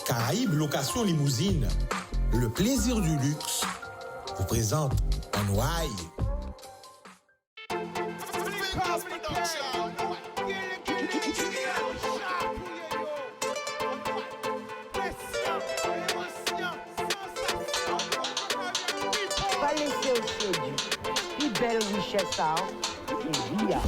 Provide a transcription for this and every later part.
Caraïbes Location Limousine, le plaisir du luxe, vous présente un ouaille. Pas laisser au séduit, plus belle richesse à et via.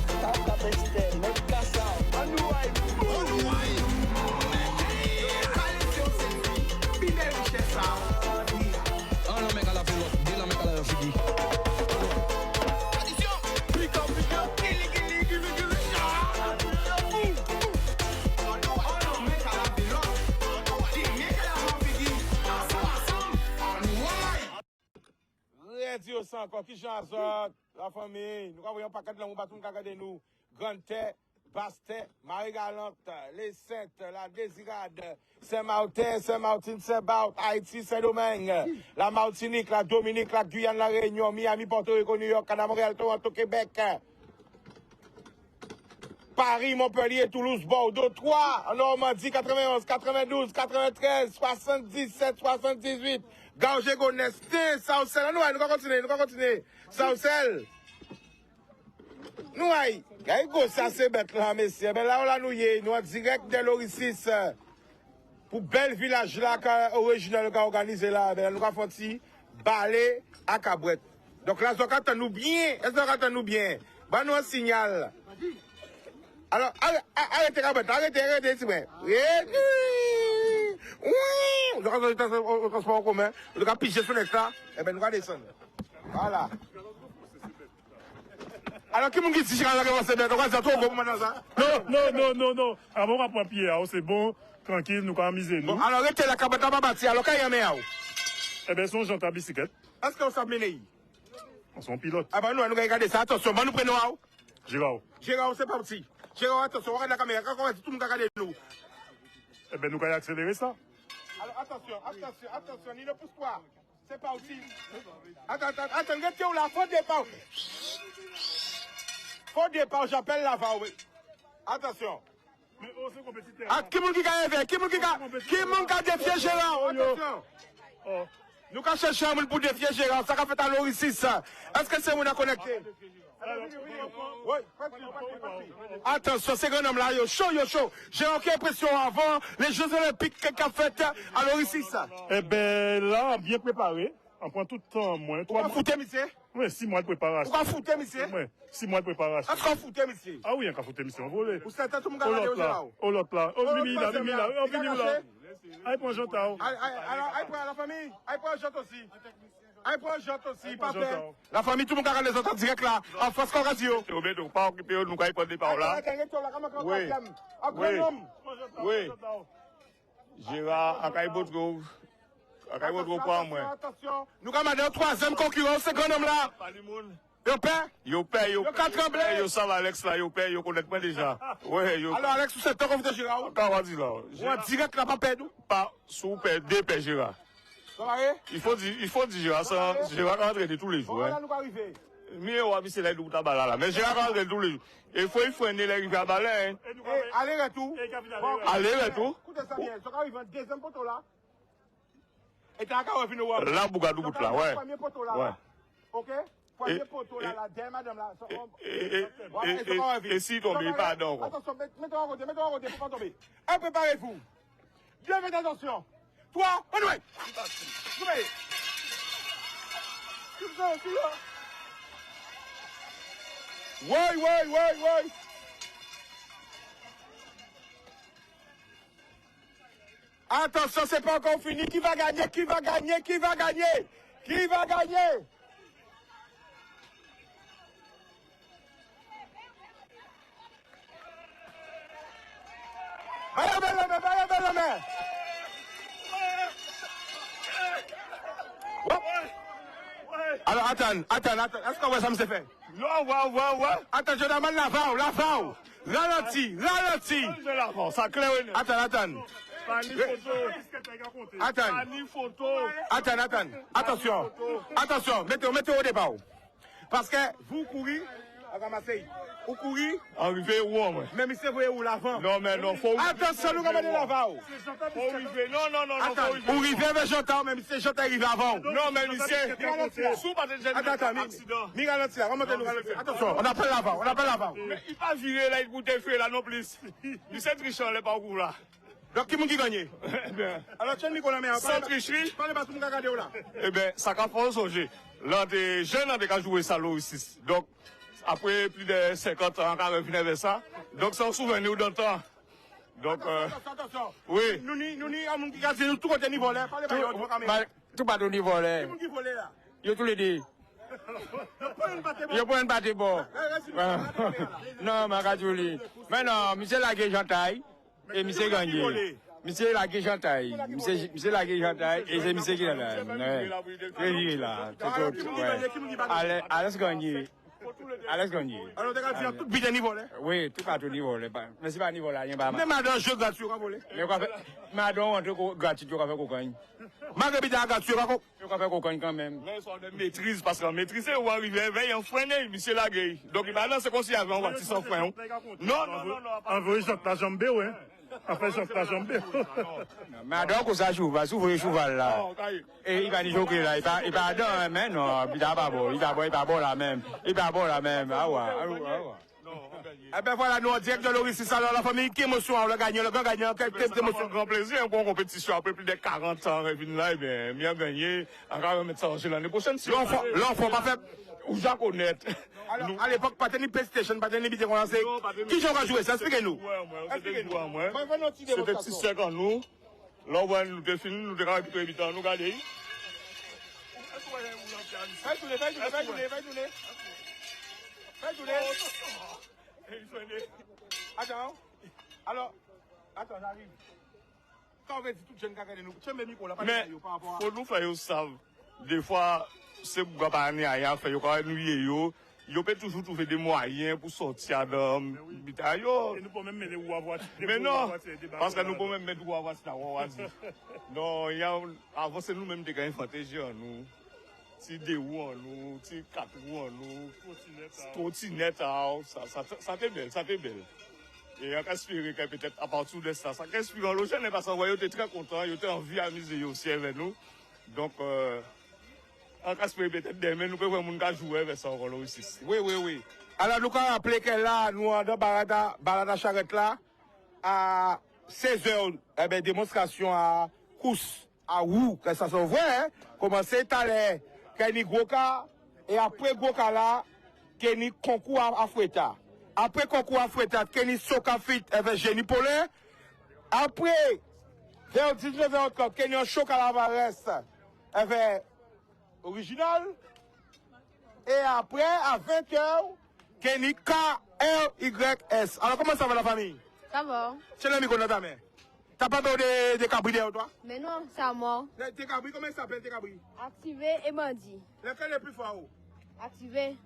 Dieu sans encore qui chante la famille nous voyons pas quatre là on va tout regarder nous grande terre basse terre Marie Galante les Saintes la Désirade Saint-Martin Saint-Martin Saint-Barth Haïti Saint-Domingue la Martinique la Dominique la Guyane la Réunion Miami Porto Rico New York Canada Montréal Toronto Québec Paris Montpellier Toulouse Bordeaux 3 Normandie 91 92 93 77 78 Gauge Goneste, Saucel, nous allons continuer. Saucel. Nous allons, ça c'est bête là, messieurs. Mais là, nous en direct de l'Oricis. Pour bel village là, original, qui organisé là, nous allons faire balai à Cabouette. Donc là, nous bien, nous bien. Bah, nous un signal. Alors, arrêtez Cabouette, arrêtez, c'est vrai. Oui, nous avons un transport en commun, nous avons pigé sur l'extra, et bien nous allons descendre. Voilà. Alors, qui m'a dit si je vais avancer bien, nous allons trop bon maintenant ça? Non. Avant qu'on prenne pied, c'est bon, tranquille, nous allons miser nous. Bon, alors, arrêtez la cabane à bâtir, alors, quand il y a un meilleur. Eh bien, son jantin bicyclette. Est-ce qu'on s'est mené? On s'en pilote. Ah ben, nous allons regarder ça, attention, nous prenons où? Gérard, c'est parti. Gérard, attention, regarde la caméra, quand on va tout le monde regarder nous. Eh bien, nous allons accélérer ça. Alors attention, il ne pousse pas. C'est pas aussi. Attends, restez où là, faut départ, j'appelle la VA, oui. Attention. Mais c'est compétiteur. Ah, qui m'a défié Gérard? Attention. Nous avons cherché un monde pour défier Gérard, ça a fait à l'Oricis. Est-ce que c'est mon à connecter? Oui. Attention, c'est grand homme là, yo chaud. J'ai aucune impression avant les Jeux Olympiques qu'a fait à l'Oricis. Eh bien, là, bien préparé. On prend tout le temps, moins. Pourquoi foutre, monsieur? Oui, 6 mois de préparation. Pourquoi foutre, monsieur? Oui, 6 mois de préparation. Est-ce qu'on foutre, monsieur? Ah oui, on foutre, monsieur. On voulait. Vous savez, tout le monde a regardé au Gérard. Oh l'autre là. Oh, Mimi là. Allez, prends Jota. Allez, prends la famille. Allez, prends Jota aussi. Allez, prends Jota aussi, papa. La famille, tout le monde a regardé les autres en direct là. En face, qu'on radio. Au mais donc, pas occupé, nous allons prendre des paroles là. Oui. Gérard, à Caïbotro. Attention, nous avons un troisième concurrent, c'est grand homme là. Yo paie, yo savent Alex là, yo paie, yo connaît pas déjà. Ouais, yo. Alors Alex, vous êtes en de Gérard? Quand on dit là. On direct là, pas perdu? Pas sous paie, deux paie Gérard. Il faut dire Gérard, ça, Gérard rentre de tous les jours. Voilà, nous arrivons. Mais on va visser les loups là. Mais Gérard rentre de tous les jours. Il faut freiner les rivières à balai. Aller-retour. Aller-retour. Écoutez ça bien, ça arrive un deuxième poteau là. Et t'as encore fini voir. Là, Bougadou bout là, ouais. Premier poteau là. Ok? Premier poteau là, la madame là. Et si tombe, pardon. Attention, mettez-toi en côté, pour pas tomber. Préparez-vous. Bien faites attention. 3, on y va. Ouais. Attention, c'est pas encore fini. Qui va gagner? Belle. Alors, attends. Est-ce qu'on voit ça me s'est fait? Non, ouais. Attends, je demande la VAO. Ralentis. Ça clair. Attends. Attention. Mettez au départ. Parce que vous courez, À ramasser. Ou courir. Arrivé où, moi? Mais monsieur, vous où l'avant? Non, mais non, faut. Attention, nous allons l'avant. Faut arriver. Non, non, non, non, faut Attends, arriver. pour arriver avec J'entends, mais monsieur, J'entends arrivé avant. Non, mais monsieur, sous pas de Attends, accident. mi ralentis là, remontez nous ralentis. Attention, on appelle l'avant, on appelle l'avant. Mais il pas viré là, il goûte feu là non plus. Il s'est triché les parcours là. Donc, qui m'a gagné? Alors, tiens, Nicolas, mais Sans tricherie. parlez pas tout le monde regarder là. Eh bien, ça qu'a fait songer. Là, des jeunes ont déjà joué ça là aussi. Donc, après plus de 50 ans, on a revenu vers ça. Donc, c'est un souvenir d'antan. Donc, Attention. oui. Nous ni à mon qui gagne nous tout côté niveau là. Parlez pas de caméra. Tout pas au niveau là. Qui m'a qui volé là? Yo tous les deux. Yo pour une partie bon. Non, ma Kajouli. Mais non, monsieur Lagué Jantaille et monsieur Gagné. Monsieur Lagué Jantaille. Monsieur Lagué Jantaille et c'est monsieur qui est là. Ouais. Là. C'est tout. Ouais. Alex Gagné. Alex Gagné. Alors, tu as tout bidé niveau là. Oui, tout pas au niveau là. Mais c'est pas niveau là, il y a pas mal. Même madame jeu gratuit on volé. Mais quoi fait madame on te gratuit tu vas faire cocaïne. Malgré bidé gratuit on Tu vas faire cocaïne quand même. Mais ils sont de maîtrise parce qu'on maîtrise où arriver veille en freiner monsieur Lagué. Donc maintenant c'est comme si avait un voiture sans frein. Non non non non. Envoyez ta jambe ouais. Enfin ta jambe. Madame qu'on ça joue, va s'ouvrir cheval là. Et il va ni jouer là, il va dans mais non, il va pas bon, il va bon là même. Il va bon là même. Ah ouais. Eh ben voilà, nous en direct de l'Oricis, alors la famille, qui émotion, le gagnant, quelle émotion. Grand plaisir, un bon compétition après plus de 40 ans, et là, eh bien, bien gagné, encore mettre ça en jeu l'année prochaine. L'enfant pas fait. Ou j'en connais. Alors, à l'époque, pas de PlayStation, pas de vidéo commencé. Qui j'en va jouer ça? Expliquez-nous. C'était petit sec en nous. Là, on va nous définir, nous déclarer plutôt évitant, nous garder. Fais tourner. Attends. Alors, attends, j'arrive. Quand on va dire tout jeune caca de nous, tu mets micro là, mais faut nous faire ça. Des fois, c'est pour pas aller ailleurs, faire quand nous yo, yo peut toujours trouver des moyens pour sortir de bitaille. Et nous pouvons même mettre où avoir. Mais non, parce que nous pouvons même mettre où avoir ça. Non, il y a avant c'est nous-mêmes qui avons inventé nous. Si des roues en nous, si 4 roues en nous, trottinette, ça fait belle. Et on espère que peut-être à partir de ça qu'inspire le jeune parce qu'on était très content, il était envie d'amuser aussi avec nous. Donc, on espère peut-être demain nous pouvons jouer avec ça encore aussi. Oui. Alors, nous avons rappelé que là, nous, dans Barada Charrette là, à 16h, eh bien, démonstration à course, à roue, que ça se voit, hein, commencer à l'air. Qu'il y a gros cas, et après gros cas là, qu'il y a concours à Fouetta. Après concours à Fouetta, qu'il y a soca fit avec Génie Paulin. Après, vers 19h30, qu'il y a un choc à la Varesse avec Original. Et après, à 20h, qu'il y a KRYS. Alors, comment ça va la famille? Ça va. C'est le micro dans ta main. T'as pas peur de cabri derrière toi? Mais non, c'est à moi. Tes cabris, comment ça s'appelle tes cabris? Activé et bandit. Lequel est le plus fort? Activé.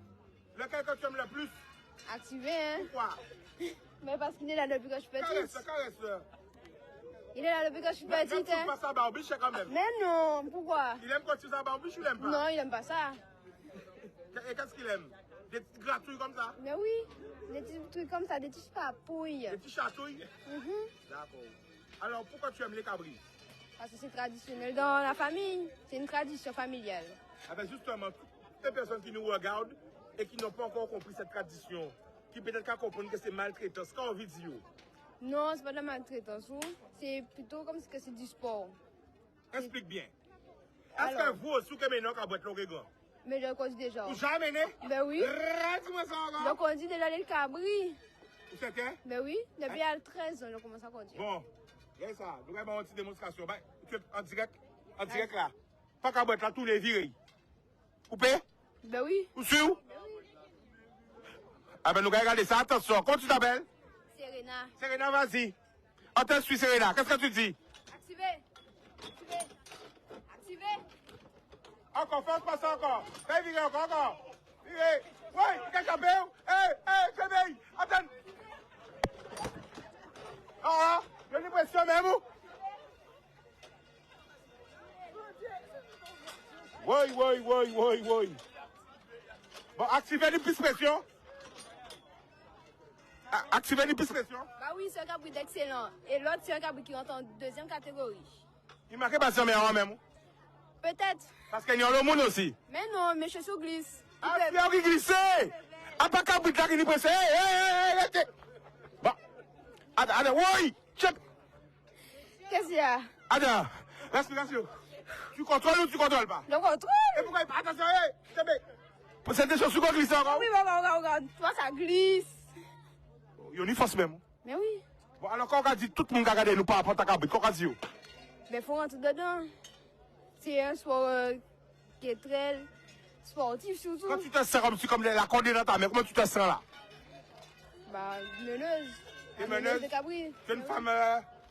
Lequel que tu aimes le plus? Activé, hein? Pourquoi? Mais parce qu'il est là depuis que je suis petite. Caresse-le. Il est là depuis que je suis petite, Même hein? pas sa barbiche quand même. Mais non, pourquoi? Il aime quand tu sa barbiche ou il aime pas? Non, il aime pas ça. Et qu'est-ce qu'il aime? Des petites gratouilles comme ça? Mais oui, des petits trucs comme ça, des petits papouilles. Des petits chatouilles? D'accord. Alors pourquoi tu aimes les cabris? Parce que c'est traditionnel dans la famille. C'est une tradition familiale. Ah ben justement, toutes les personnes qui nous regardent et qui n'ont pas encore compris cette tradition, qui peut-être qu'à comprendre que c'est maltraitance, qu'est-ce qu'on veut dire? Non, c'est pas de la maltraitance. C'est plutôt comme si c'est du sport. Explique bien. Est-ce que vous aussi, que maintenant, quand vous êtes l'Oregon? Mais je conduis déjà. Vous jamais né? Ben oui. Dis-moi ça Je encore. conduis déjà les cabris. Vous c'était? Ben oui, depuis à 13 ans, je commence à conduire. Bon, c'est ça. Nous avons une petite démonstration. En direct là. Pas qu'à boîte là, tous les virés. Coupé? Ben oui. Ou sûr? Ah ben nous allons regarder ça. Attention, comment tu t'appelles? Serena. Serena, vas-y. On te suit, Serena. Qu'est-ce que tu dis? Activé. Activé. Encore, fais passer encore. Fais virer encore. Virer. Oui, qu'est-ce que tu as? Fais bien. Attends. Ah, j'ai l'impression même où? Oui. Bon, activez une petite pression. activer une piste pression. Bah oui, c'est un cabri d'excellent. Et l'autre, c'est un cabri qui rentre en deuxième catégorie. Il marque pas son meilleur même. Peut-être. Parce qu'il y a le monde aussi. Mais non, mes chaussures glissent. Ah, il a glissé. Ah, pas cabri là qui est pressé. Hey. Bon. Attends, oui. Check. Qu'est-ce qu'il y a? Attends, respiration. Tu contrôles ou tu contrôles pas? Le contrôle? Et pourquoi il pas? Attention, c'est des choses qui glissent encore? Oui, regarde. Toi, ça glisse. Il y a une force même. Mais oui. Bon, alors, quand on dit tout le monde a regardé nous par rapport à ta cabri, quand on dit? Mais il faut rentrer dedans. C'est un sport qui est très sportif surtout. Quand tu te sens comme la cordée dans ta main, comment tu te sens là? Bah, meneuse. T'es La meneuse? de cabri. C'est une Mais femme.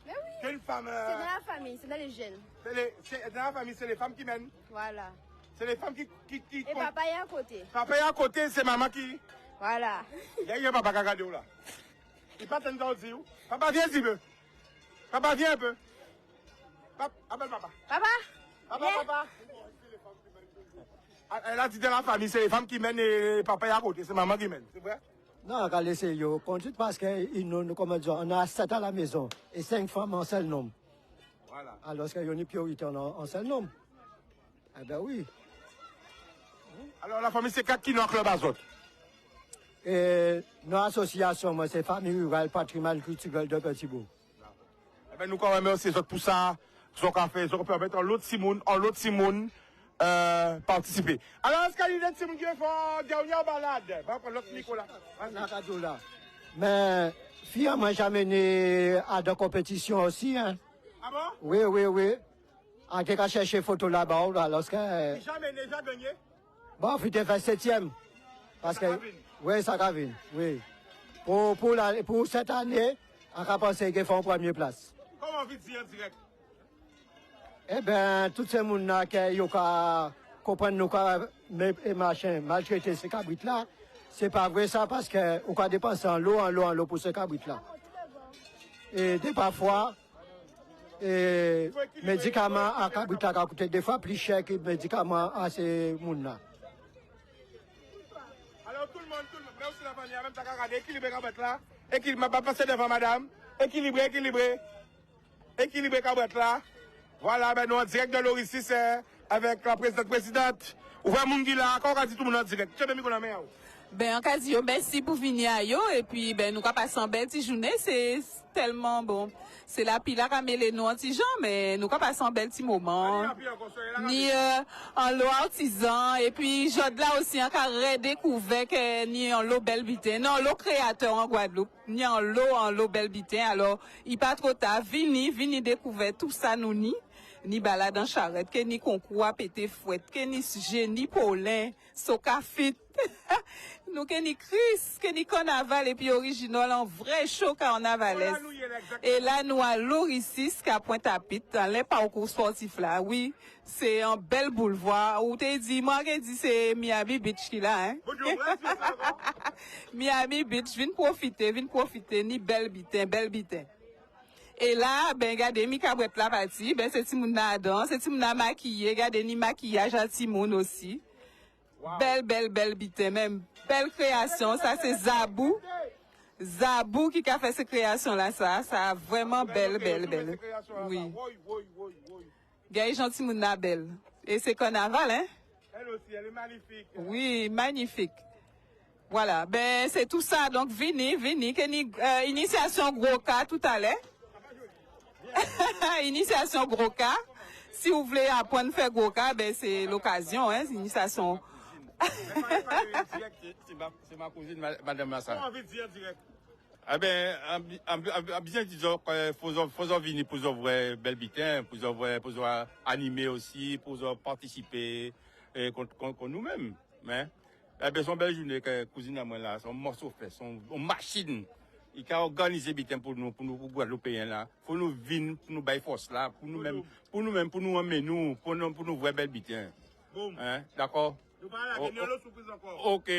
Mais oui. C'est une femme. C'est dans la famille, c'est dans les jeunes. Dans la famille, c'est les femmes qui mènent. Voilà. C'est les femmes qui. Et papa est à côté. Papa est à côté, c'est maman qui. Voilà. Il y a un papa qui a regardé là. Il pas t'en dire où. Papa, viens un petit peu. Papa, viens un peu. Appelle papa. Papa? Papa. Elle a dit dans la famille, c'est les femmes qui mènent et papa est à côté, c'est maman qui mène. C'est vrai? Non, quand laissez yo conduite parce qu'on a 7 à la maison et 5 femmes en seul nombre. Voilà. Alors qu'il y a une priorité en seul nombre. Eh bien oui. Alors la famille, c'est 4 qui n'ont club à autres. Et nos associations, moi, c'est Famille Rurale Patrimoine Culturel de Petit-Bourg. Eh bien, nous, quand même, c'est pour ça, ils café, ils ont permettre à l'autre Simone, participer. Alors, est-ce qu'il y a des Simone qui font dernière balade? Va prendre l'autre Nicolas. Là. Mais, fille, moi, j'ai amené à des compétitions aussi, hein. Ah bon? Oui. En tout cas, chercher photo là-bas, là, lorsque. Jamais déjà gagné? Bon, puis t'es fait 7e. Parce que. Oui, ça ravine, oui. Pour cette année, on a pensé qu'ils font première place. Comment vite dire en direct? Eh bien, tout ce monde-là qui comprennent nous et machin, maltraiter ces cabrites-là, c'est pas vrai ça parce qu'on a dépensé en l'eau pour ces cabrites-là. Et parfois, médicaments à cabrites-là qui coûtent des fois plus cher que les médicaments à ces monde-là. Alors tout le monde, mais aussi la famille, même ta regardé, équilibré cabret là, équilibré, pas passer devant madame, équilibré cabret là. Voilà, ben nous en direct de l'Oricis avec la présidente. Ouvrez mon gars là, quand on dit tout le monde en direct. Tu as mis qu'on a mis. Ben en cas de merci pour venir à yo et puis ben nous passer en belle petite journée, c'est tellement bon. C'est la pile à caméler nous anti gens mais nous passer en bel petit moment. Ni en l'eau artisan et puis jod là aussi en carré découvert que ni en l'eau belle bitin, non l'eau créateur en Guadeloupe, ni en l'eau belle bitin. Alors, il pas trop tard, vini découvert tout ça nous ni balade en charrette, que ni concours à péter fouette, que ni génie Paulin, socafit, nous que ni Chris, que ni carnaval et puis original en vrai show carnavalesque. Et là nous à l'Oricis qu'à Pointe-à-Pitre dans les parcours sportifs là, oui, c'est un bel boulevard où t'es dit moi qui dit c'est Miami Beach qui là hein. Miami Beach, viens profiter ni belle bitin. Et là, ben, regardez, mi cabret la partie, ben, c'est Timoun na danse, c'est Timoun na maquillé, regardez, ni maquillage à Timoun aussi. Wow. Belle bitin, même. Belle création, ça, c'est Zabou. Zabou qui a fait ces créations-là, ça a vraiment belle. Oui. Gagne gentil moun na belle. Et c'est carnaval, hein? Elle aussi, elle est magnifique. Oui, magnifique. Voilà, ben, c'est tout ça. Donc, vini, initiation gros cas tout à l'heure. Initiation gros cas. Si vous voulez apprendre à faire gros cas, ben c'est l'occasion, hein, initiation. C'est ma cousine, Madame Massa. Comment envie de dire direct? Ah ben, bien disons, faut venir pour ouvrir bel bitin, pour animer aussi, pour participer, contre nous-mêmes, mais, eh ben, son belle journée, cousine à moi là, son morceau fait, son machine. Il a organisé bitin pour nous Guadeloupéens là. Faut nous venir, pour nous bailler force là, pour nous emmener nous, pour nous voir bel bitin. Boum. Hein, d'accord? Nous parlons à l'autre surprise encore. Ok.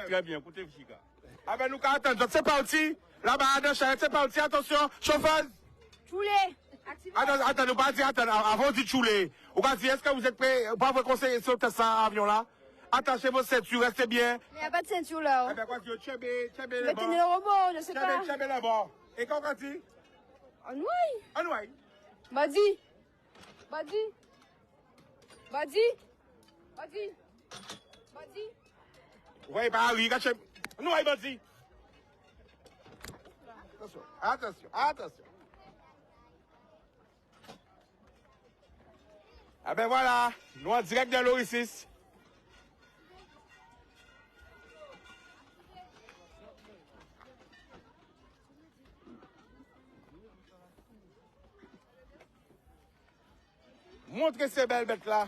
Très bien, écoutez, Chica. Ah ben, nous attendons, c'est parti. Là-bas, dans charrette, c'est parti, attention, chauffeur. Choulé. Attends, nous pas dire, avant de chouler. On va dire, est-ce que vous êtes prêts? Pas vous conseiller sauter ça, avion là? attachez vos ceintures, restez bien. Mais il n'y a pas de ceinture là. Eh bien, quoi, tu tchébé Mais tenez le robot, je sais pas. Tchébé là-bas. Et quand on dit? En nouille. En nouille. Badi. Badi. Badi. Badi. Badi. Oui, bah oui, caché. Nouille, badi. Attention, attention, attention. Ah ben voilà, nous en direct de l'Oricis. Montrez ces belles bêtes là.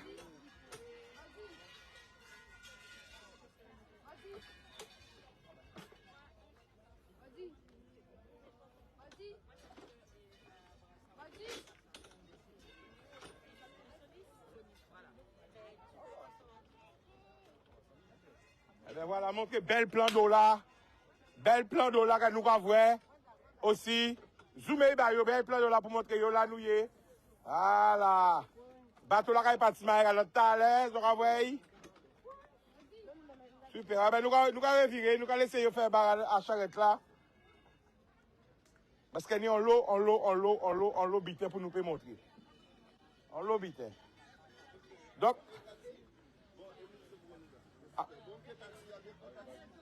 Eh bien voilà, montrez bel plan d'eau là. Bel plan d'eau là que nous avons voir. Aussi, zoomez bel plan d'eau là pour montrer yo là nous y est. Voilà. Bateau là qui est parti à notre talent, on va voir. Super. Ah ben nous allons revirer, nous allons essayer de faire à charrette là. Parce qu'il y a en l'eau bité pour nous montrer. En l'eau bité. Donc,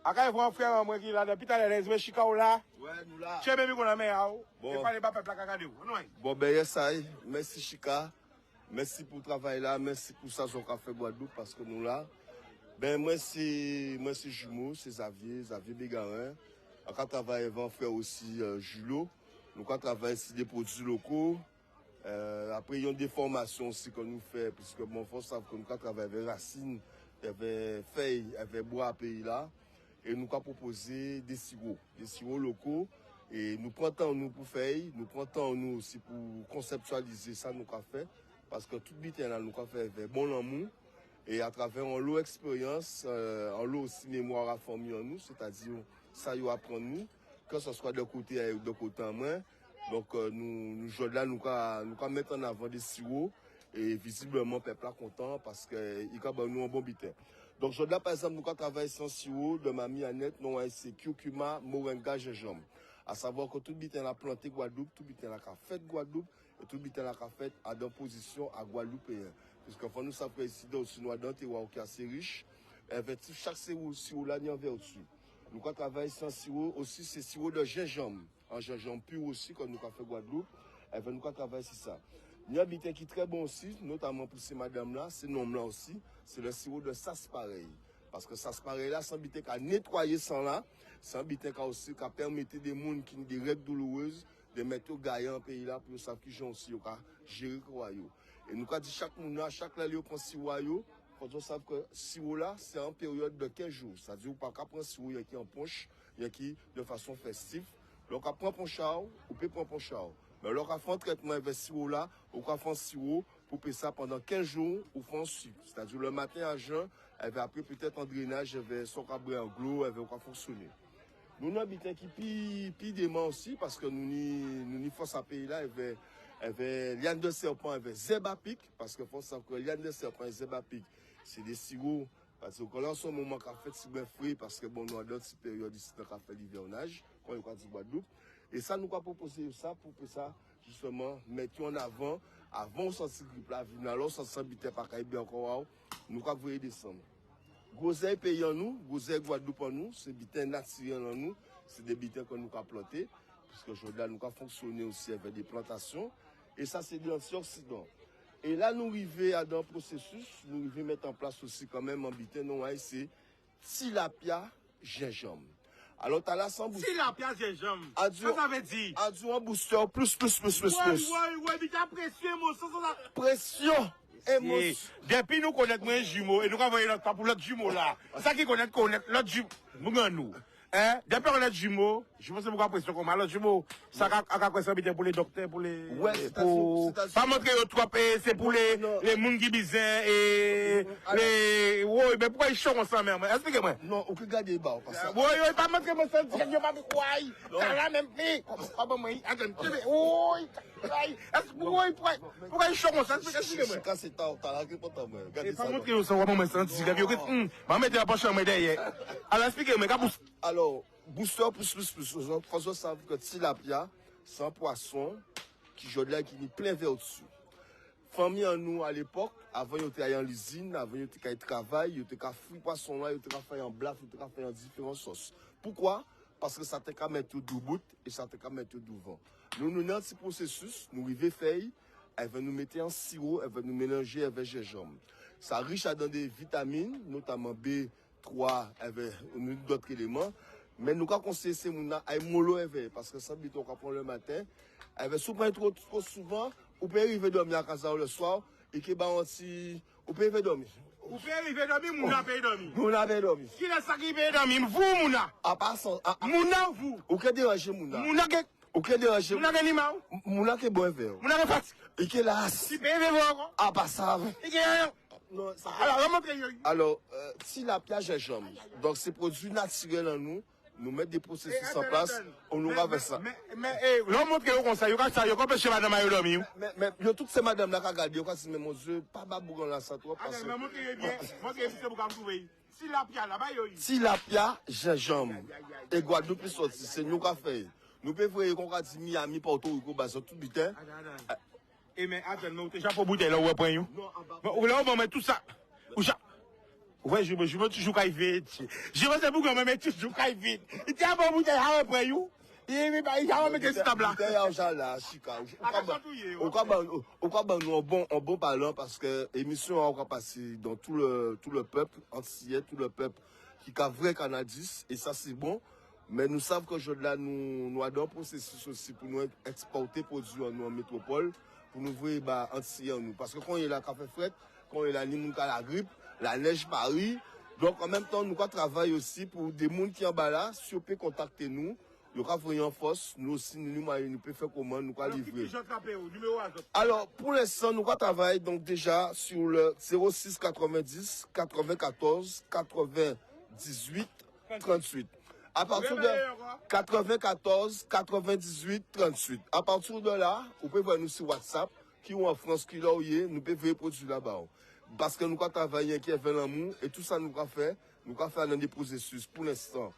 quand il faut un frère moi qui là depuis tout à l'heure, je suis là. Ouais, nous là. Tu es même qu'on a mis à où? Bon. Et pas les bas peuple à regarder où. Bon ben yes, ça y. Merci Chika. Merci pour le travail là, merci pour ça qu'on a fait Guadeloupe parce que nous là. Ben moi c'est jumeau, c'est Xavier Bégarin. On a travaillé avec frère aussi Julot. Nous avons travaillé sur des produits locaux. Après il y a des formations aussi que nous faisons puisque mon frère savent que nous avons travaillé avec racines, avec feuilles, avec bois à pays là. Et nous avons proposé des sirops locaux. Et nous prenons temps nous pour faire, nous prenons temps nous aussi pour conceptualiser ça nous avons fait. Parce que tout le là nous avons fait avec bon amour. Et à travers un lot d'expérience, un lot aussi mémoire à former en nous, c'est-à-dire ça y apprendre nous, que ce soit de côté ou de côté en main. Donc nous là nous avons mettre en avant des sirops. Et visiblement, le peuple est content parce qu'il y a nous un bon bitin. Donc, aujourd'hui, par exemple, nous avons travaillé sur un sirop de mamie Annette, nous c'est curcuma, moringa, gingembre. À savoir que tout le bitin a planté Guadeloupe, tout le bitin a fait Guadeloupe, et tout le bitin a fait à d'opposition à Guadeloupe. Puisque nous savons que ici, dans le dans terroir qui est assez riche, chaque sirop là, il y a un vertu. Nous avons travaillé sur un sirop aussi, c'est sirop de gingembre. Un gingembre pur aussi, comme nous avons fait Guadeloupe. Nous avons travaillé sur ça. Il y a un bitin qui est très bon aussi, notamment pour ces madames-là, ces noms-là aussi, c'est le sirop de sarsaparille. Parce que sarsaparille là, c'est un bitin qui a nettoyé sang là, c'est un bitin qui a aussi permis des gens qui ont des règles douloureuses de mettre au gaillard en pays là pour savoir qu'ils ont aussi gérer quoi. Et nous avons dit chaque monde là, chaque là, prend sirop, il faut savoir que sirop là, c'est en période de 15 jours. C'est-à-dire qu'on ne peut pas prendre sirop qui est en poche, qui de façon festive. Donc on prend ponchao, on peut prendre ponchao. Mais alors, on fait un traitement avec ce sirop là, on fait un sirop pour faire ça pendant 15 jours, on fait un sucre. C'est-à-dire le matin à jeun, elle va après peut-être en drainage, elle va son cabré en glos, elle va fonctionner. Nous avons un bitin qui pire dément aussi, parce que nous n'y force à pays là, elle va liane de serpent, elle va zébapic, parce que faut savoir que liane de serpent et zébapic, c'est des sirops. Parce que là, en ce moment, on a fait si bien frais, parce que bon, nous avons d'autres périodes ici, on a fait l'hivernage, quand on a dit Guadeloupe. Et ça, nous avons proposé ça pour que ça, justement, mettions en avant sortir grippe la vie. Alors, ça s'habite par Caïbé encore, nous avons voulu descendre. Gosey pays en nous, Gosey Guadeloupe en nous, c'est bitin naturel en nous, c'est des bitins que nous avons plantés, puisque aujourd'hui, nous avons fonctionné aussi avec des plantations. Et ça, c'est des antioxydants. Et là, nous arrivons dans le processus, nous arrivons mettre en place aussi quand même un bitin, non, c'est tilapia gingembre. Alors, tu as là sans booster. Tilapia gingembre. Ça veut dire? Adieu un booster, plus. Ouais, mais t'as pression, émotion, ça. Pression, émotion. Depuis nous connaissons un jumeau, et nous avons envoyé notre pour l'autre jumeau là. Ça qui connaît l'autre jumeau. Nous, hein? Depuis on a jumeau, Je pense que vous pression comme alors jumeau ça a quoi ça pour les docteurs pour les pas montrer trop c'est pour les monde qui bizarre et les ouais mais pourquoi ils sont ensemble même expliquez-moi non on peut garder bas parce que ouais pas montrer mon sens je pas quoi ça la même fait pas moi attends oui pourquoi ils sont ensemble expliquez-moi quand c'est tard t'as la réponse moi regardez ça pas montrer ça moi sens va mettre la poche en derrière alors expliquez-moi alors booster plus François savent que tilapia sans poisson qui joue là qui est plein vers dessus famille en nous à l'époque avant ils étaient en l'usine avant ils étaient travail ils étaient fouiller poisson là ils étaient faire en blanc ils étaient faire en différentes sauces pourquoi parce que ça t'est qu'à mettre du bout et ça t'est qu'à mettre du vent nous dans ce processus nous arriver feuille elle va nous mettre en sirop elle va nous mélanger avec gingembre ça riche dans des vitamines notamment B3 avec d'autres éléments mais nous quand conseiller c'est mon ay mollo éveil parce que ça bito qu'on prend le matin avec souvent trop souvent ou peut arriver dormir à casa le soir et que ba anti ou peut arriver dormir ou peut arriver dormir mouna peut dormir mouna peut dormir qui la ça qui peut dormir vous mouna à passant mouna vous ou que déranger mouna que ou que déranger mouna que nima mouna que bon éveil mouna que fatigué et que là si peut arriver encore à passant non alors montrer alors si la piège gingembre donc c'est produit naturel en nous mettre des processus en place, on nous va faire ça. Mais, l'on montre que comme ça, il y a comme chez madame à dormir. Mais, toutes ces madames là qui regardent, ils disent, mais mon Dieu, pas babougan là, ça trop. Mais montrez bien, montrez bien, vous trouver. Si la pia là-bas, si la pia, gingembre, et Guadeloupe, c'est nous qui fait. Nous pouvons voir qu'on a dit Miami, Porto Rico, bah, c'est tout butin. Et mais, attends, nous, t'es déjà pour bouteille là, où est point, you? Non, là, on va mettre tout ça. Ouais, je me toujours qu'à vite. Je me sais pas comment mettre toujours qu'à vite. Il tient pas bouteille après you. Il va mettre cette table là. Bouteille là, chica. On va nous un bon parlant parce que l'émission va passer dans tout le peuple entier, tout le peuple qui a vrai canadis et ça c'est bon. Mais nous savons qu'aujourd'hui là nous avons un processus aussi pour nous exporter produits en métropole pour nous voir bah entier nous parce que quand il y a la café fret, quand il y a la grippe la neige Paris. Donc, en même temps, nous travaillons aussi pour des gens qui sont en bas là. Si vous pouvez contacter nous, nous pouvons en force. Nous aussi, nous pouvons faire comment, nous pouvons livrer. Alors, pour l'instant, nous travaillons donc déjà sur le 06 90 94 98 38. À partir de 94 98 38. À partir de là, vous pouvez voir nous sur WhatsApp, qui sont en France, qui là où nous pouvons faire produits là-bas. Parce que nous travaillons qui est fait l'amour et tout ça nous fait dans des processus pour l'instant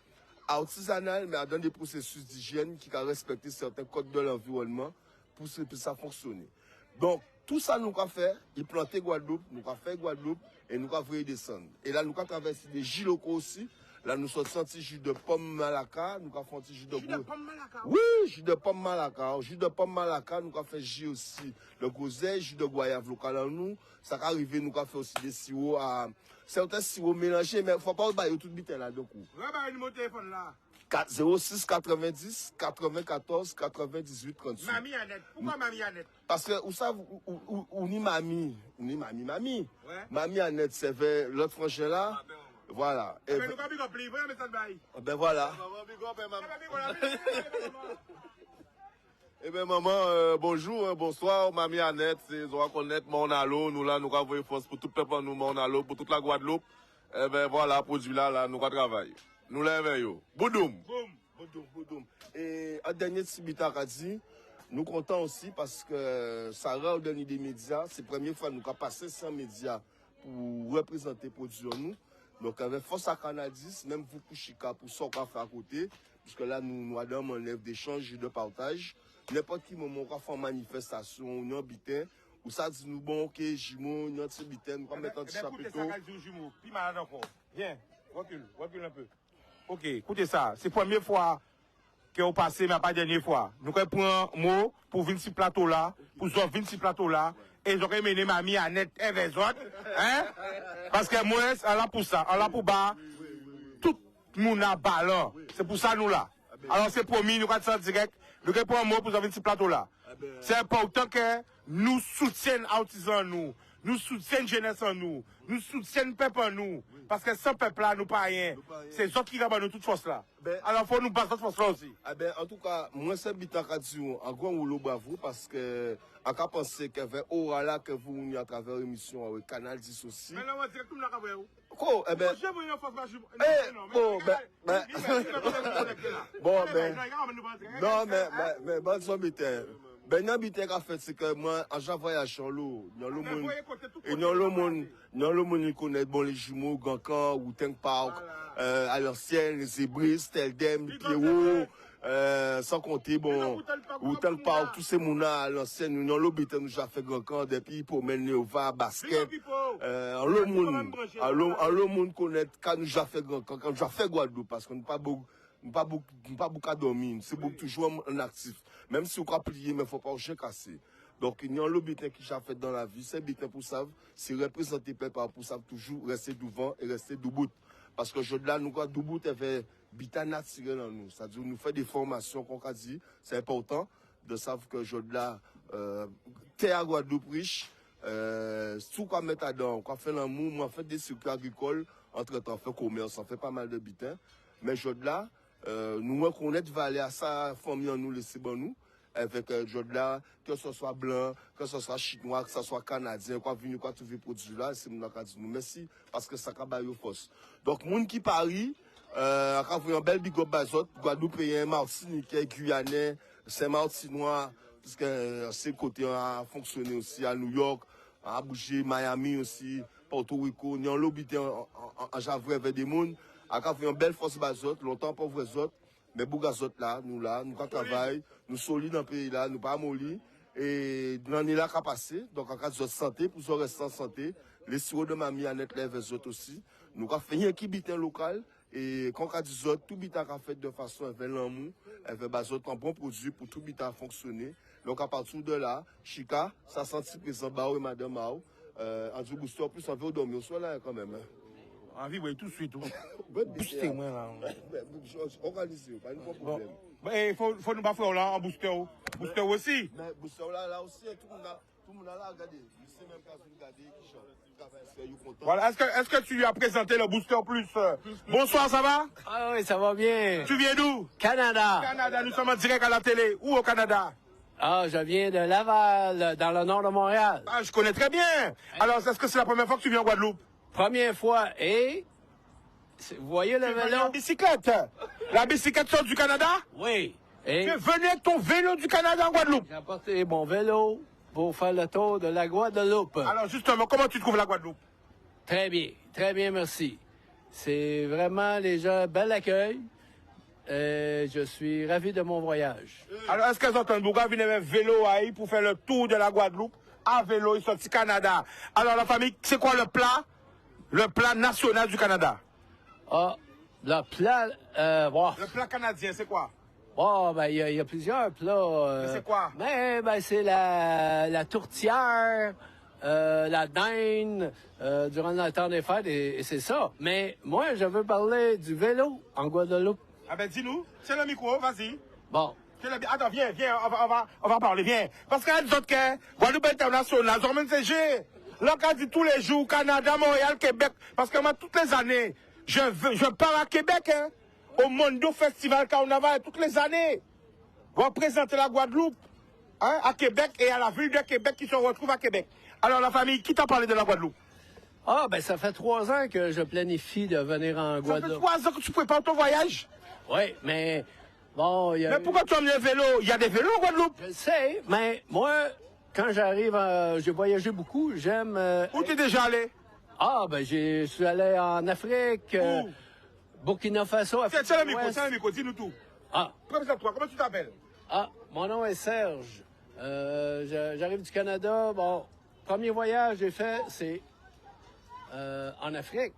artisanal mais dans des processus d'hygiène qui respectent certains codes de l'environnement pour que ça fonctionne. Donc tout ça nous fait, il planter Guadeloupe, nous fait Guadeloupe et nous faire descendre. Et là nous travaillons sur des jus locaux aussi. Là nous sommes sortis jus de pomme malaka, nous avons fait jus de pomme malaka. Oui, jus de pomme malaka, nous avons fait jus aussi de groseille, jus de goyave local en nous. Ça arrive, nous avons fait aussi des sirops à certains sirops mélangés, mais il ne faut pas oublier tout le là donc. Mon téléphone là. 06 90 94 98 38. Mamie Annette, pourquoi Mamie Annette? Parce que vous savez, on est mamie. Ouais. Mamie Annette, c'est vers l'autre frangin là. Voilà. Et ben, nous avons compris, voyez un message bail. Ben voilà. Eh bien, maman, bonjour, bonsoir, mamie Annette, c'est Zora Connaître, mon allo, nous là, nous avons force pour tout le peuple, nous, mon allo, pour toute la Guadeloupe. Eh bien, voilà, produit là, nous avons travaillé. Nous l'avons, Boudoum. Boudoum. Et un dernier petit bita qu'a dit, nous comptons aussi parce que ça rend au dernier des médias, c'est la première fois que nous avons passé 100 médias pour représenter produits nous. Donc, avec Force à Canadis, même vous pour Chica, pour ça qu'on fait à côté, puisque là, nous avons un lève d'échange et de partage. N'importe qui moment on va faire manifestation, on bitin, ou ça dit nous bon, ok, jumeau, notre bitin, nous va mettre un petit chapiteau. Puis malade encore. Viens, recule un peu. Ok, écoutez ça, c'est la première fois que vous passez, mais pas la dernière fois. Nous allons prendre un mot pour venir sur ce plateau là, pour venir sur ce plateau là, et j'aurais mené ma mamie Annette et les autres, hein? Parce que moi, on l'a pour ça, on l'a pour bas, tout le monde a ballon. C'est pour ça nous là. Alors c'est promis, nous allons direct, nous allons un mot pour venir sur ce plateau là. C'est important que nous soutenions les artisans nous. nous soutiennent jeunesse en nous, nous soutiennent peuple en nous, parce que sans peuple là, nous pas rien. C'est eux qui rabonnent nous toute force là. Alors il faut nous battre cette force là aussi. En tout cas, moi c'est bitan qu'a dit en grand rouleau bravo parce que en cas penser qu'il y avait aura là que vous venez à travers l'émission avec Canal 10 aussi. Mais là on dirait tout le monde Quoi mais bon son bitan. Ben nan bitan qu'a fait c'est que moi en j'en voyage en l'eau, dans le monde et dans le monde il connaît bon les jumeaux Gankan ou Tank Park à l'ancienne les Zébris, Teldem, Pierrot sans compter bon ou Tank Park tous ces mona à l'ancienne nous dans le bitan nous j'ai fait Gankan depuis pour mener au va basket en le monde connaît quand nous j'ai fait Gankan quand j'ai fait Guadeloupe parce qu'on pas beaucoup pas beaucoup à dormir, c'est beaucoup toujours en actif. Même si on peut plier, mais il ne faut pas au chien casser. Donc, il y a un bitin qui j'ai fait dans la vie, c'est bitin pour ça, c'est représenter peuple pour ça, toujours rester devant et rester debout. Parce que je là, nous, quand debout, il y a bitin naturel en nous. C'est-à-dire, nous fait des formations, qu'on a dit, c'est important de savoir que je là, terre à Guadeloupe riche, tout qu'on met dedans, qu'on fait l'amour, on fait des circuits agricoles, entre-temps, on fait commerce, on fait pas mal de bitins. Mais je là, nous reconnaître valer à sa famille en nous laisser bon nous avec là que ce soit blanc que ce soit chinois que ce soit canadien quoi venir quoi trouver produit là c'est nous dit nous merci parce que ça ka ba yo force donc monde qui Paris quand vous un bel big up bazot Guadeloupéen Martiniquais Guyanais Saint-Martinois parce que ces côtés a fonctionné aussi à New York à bouger Miami aussi Porto Rico ni en lobité en Javre avec des monde à une belle force bazot, longtemps pour vous autres, mais pour gazot là, nous travaillons, nous solides dans le pays là, nous pas molli, et nous on est là qu'à passer, donc en cas de santé, pour ceux rester en santé, les sirops de mamie à net les autres aussi, nous avons fait un équipe local, et quand on dit autres, tout bitin qu'a fait de façon avec l'amour, avec bazot un bon produit pour tout bitin fonctionner, donc à partir de là, Chica, ça senti présent Bao et Madame Mao, en du booster plus on veut dormir au soir là quand même. Envie, oui, tout de suite. Booster, moi, là. Organisé, pas de problème. Mais il faut nous pas faire là en booster. Booster aussi. Mais booster là aussi, tout le monde a là, regardez. Je sais même pas regarder qui chante. Voilà, est-ce que tu lui as présenté le booster plus? Bonsoir, ça va? Ah oui, ça va bien. Tu viens d'où? Canada. Canada, nous sommes en direct à la télé. Où au Canada? Ah, je viens de Laval, dans le nord de Montréal. Ah, je connais très bien. Alors, est-ce que c'est la première fois que tu viens en Guadeloupe? Première fois, et vous voyez le vélo? La bicyclette. La bicyclette sort du Canada? Oui. Et tu es venu avec ton vélo du Canada en Guadeloupe? J'ai apporté mon vélo pour faire le tour de la Guadeloupe. Alors justement, comment tu trouves la Guadeloupe? Très bien, merci. C'est vraiment les gens, bel accueil. Je suis ravi de mon voyage. Alors, est-ce qu'ils entendent beaucoup venir avec vélo à pour faire le tour de la Guadeloupe? À vélo, ils sont du Canada. Alors, la famille, c'est quoi le plat? Le plat national du Canada. Ah, le plat... Le plat canadien, c'est quoi? Oh, ben, il y a plusieurs plats. Mais c'est quoi? Ben, c'est la tourtière, la dinde, durant le temps des fêtes, et c'est ça. Mais moi, je veux parler du vélo en Guadeloupe. Ah ben, dis-nous. C'est le micro, vas-y. Bon. Attends, viens, on va parler, viens. Parce qu'il y a des autres que Guadeloupe international, Zormen CG. Là, quand dit tous les jours, Canada, Montréal, Québec, parce que moi, toutes les années, je pars à Québec, hein, au Mondo Festival Carnaval, toutes les années. Représenter la Guadeloupe, hein, à Québec et à la ville de Québec qui se retrouve à Québec. Alors, la famille, qui t'a parlé de la Guadeloupe? Ah, ben, ça fait 3 ans que je planifie de venir en Guadeloupe. Ça fait 3 ans que tu prépares ton voyage? Oui, mais bon, Mais pourquoi tu emmenes le vélo? Il y a des vélos en Guadeloupe? Je sais, mais moi, quand j'arrive, j'ai voyagé beaucoup, j'aime... Où t'es déjà allé? Ah, ben, je suis allé en Afrique, Burkina Faso, Afrique C'est le micro, dis-nous tout. Ah. Présente-toi, comment tu t'appelles? Ah, mon nom est Serge. J'arrive du Canada. Bon, premier voyage que j'ai fait, c'est en Afrique,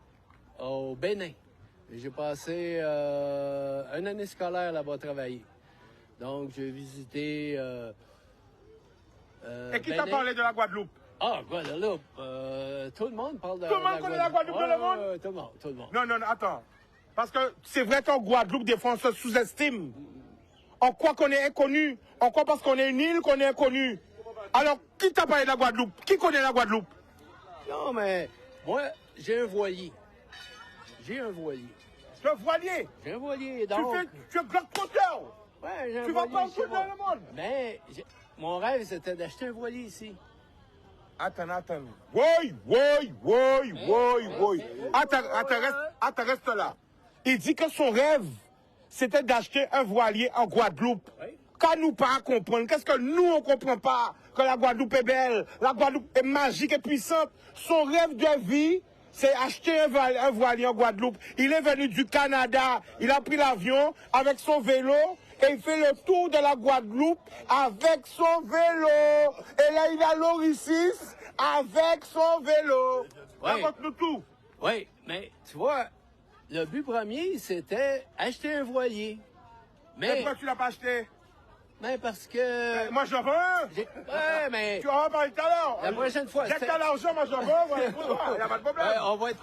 au Bénin. J'ai passé une année scolaire là-bas à travailler. Donc, j'ai visité... Et qui t'a parlé de la Guadeloupe? Ah, Guadeloupe. Tout le monde parle de la Guadeloupe. Tout le monde connaît la Guadeloupe dans le monde? Tout le monde. Non, attends. Parce que c'est vrai qu'en Guadeloupe, des fois, on se sous-estime. On croit qu'on est inconnu. On croit parce qu'on est une île qu'on est inconnu. Alors, qui t'a parlé de la Guadeloupe? Qui connaît la Guadeloupe? Non, mais moi, j'ai un voilier. J'ai un voilier. Tu es voilier? J'ai un voilier, donc... Tu es globe-trotteur? Ouais, j'ai un Tu vas voilier pas chez au moi. dans le monde? Mais mon rêve, c'était d'acheter un voilier ici. Attends. Oui. Attends, reste là. Il dit que son rêve, c'était d'acheter un voilier en Guadeloupe. Oui. Quand nous pas comprendre, qu'est-ce que nous on comprend pas? Que la Guadeloupe est belle, la Guadeloupe est magique et puissante. Son rêve de vie, c'est acheter un voilier en Guadeloupe. Il est venu du Canada, il a pris l'avion avec son vélo et il fait le tour de la Guadeloupe avec son vélo. Et là, il a l'Oricis avec son vélo. Oui. Raconte-nous tout. Oui, mais tu vois, le but premier, c'était acheter un voilier. Mais Mais, pourquoi tu l'as pas acheté? mais parce que... Moi, j'en veux un. Ouais, mais... Tu vas en parler tout à l'heure. La prochaine fois, Dès que tu as l'argent, moi, j'en veux un. Voilà, il n'y a pas de problème. Ouais, on va être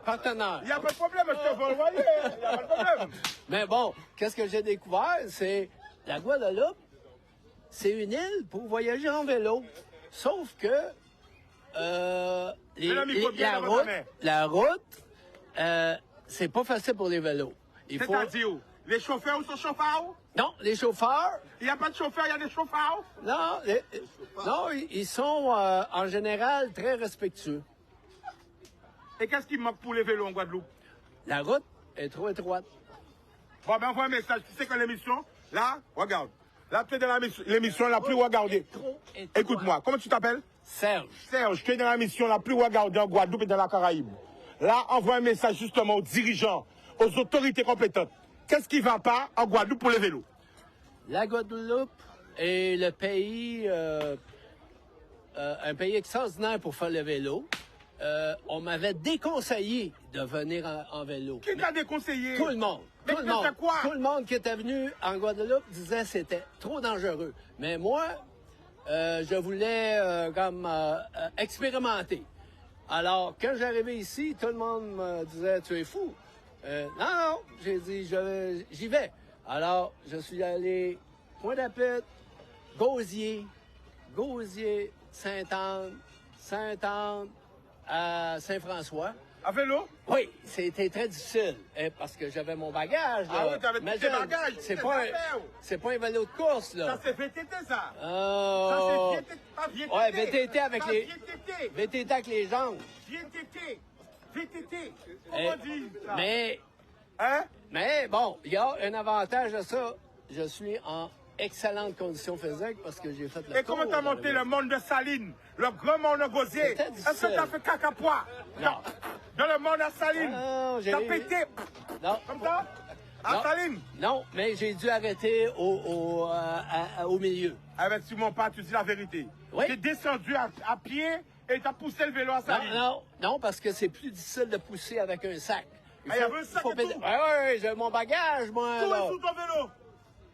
partenaire. Il n'y a pas de problème, je te veux le voilier. Il n'y a pas de problème. Mais bon, qu'est-ce que j'ai découvert? C'est la Guadeloupe, c'est une île pour voyager en vélo. Sauf que la route, c'est pas facile pour les vélos. C'est-à-dire, les chauffeurs sont chauffeurs? Non, les chauffeurs. Il n'y a pas de chauffeurs, il y a des chauffeurs? Non, ils sont en général très respectueux. Et qu'est-ce qui manque pour les vélos en Guadeloupe? La route est trop étroite. Bon, ben envoie un message. Tu sais que l'émission, là, regarde. Là, tu es dans l'émission la plus regardée. Écoute-moi, comment tu t'appelles? Serge. Serge, tu es dans la mission la plus regardée en Guadeloupe et dans la Caraïbe. Là, envoie un message justement aux dirigeants, aux autorités compétentes. Qu'est-ce qui ne va pas en Guadeloupe pour les vélos? La Guadeloupe est le pays, un pays extraordinaire pour faire le vélo. On m'avait déconseillé de venir en vélo. Qui t'a déconseillé? Tout le monde. Mais Tout le monde. quoi? Tout le monde qui était venu en Guadeloupe disait que c'était trop dangereux. Mais moi, je voulais expérimenter. Alors, quand j'arrivais ici, tout le monde me disait « Tu es fou ». Non, j'ai dit « J'y vais ». Alors, je suis allé Pointe-à-Pitre, Gauzier, Sainte-Anne, à Saint-François. À vélo? Oui, c'était très difficile, parce que j'avais mon bagage. Là. Ah oui, t'avais tous tes bagages. C'est pas un vélo de course, là. Ça, c'est VTT, ça. Ça, c'est VTT. Ouais, VTT avec les jambes. VTT. Comment dit ça? Mais bon, il y a un avantage à ça. Je suis en excellente condition physique parce que j'ai fait le tour. Et comment t'as monté le monde de Saline, le grand monde de Gauzier? Est-ce que t'as fait caca poids? Non. Dans le monde à Saline? Non, t'as pété? Non. Comme ça? À Saline? Non, mais j'ai dû arrêter au milieu. Ah ben, tu mens pas, tu dis la vérité. Oui. T'es descendu à pied et t'as poussé le vélo à Saline. Non, parce que c'est plus difficile de pousser avec un sac. Il y avait un sac et tout? Oui, j'ai mon bagage, moi. Tout est sous ton vélo?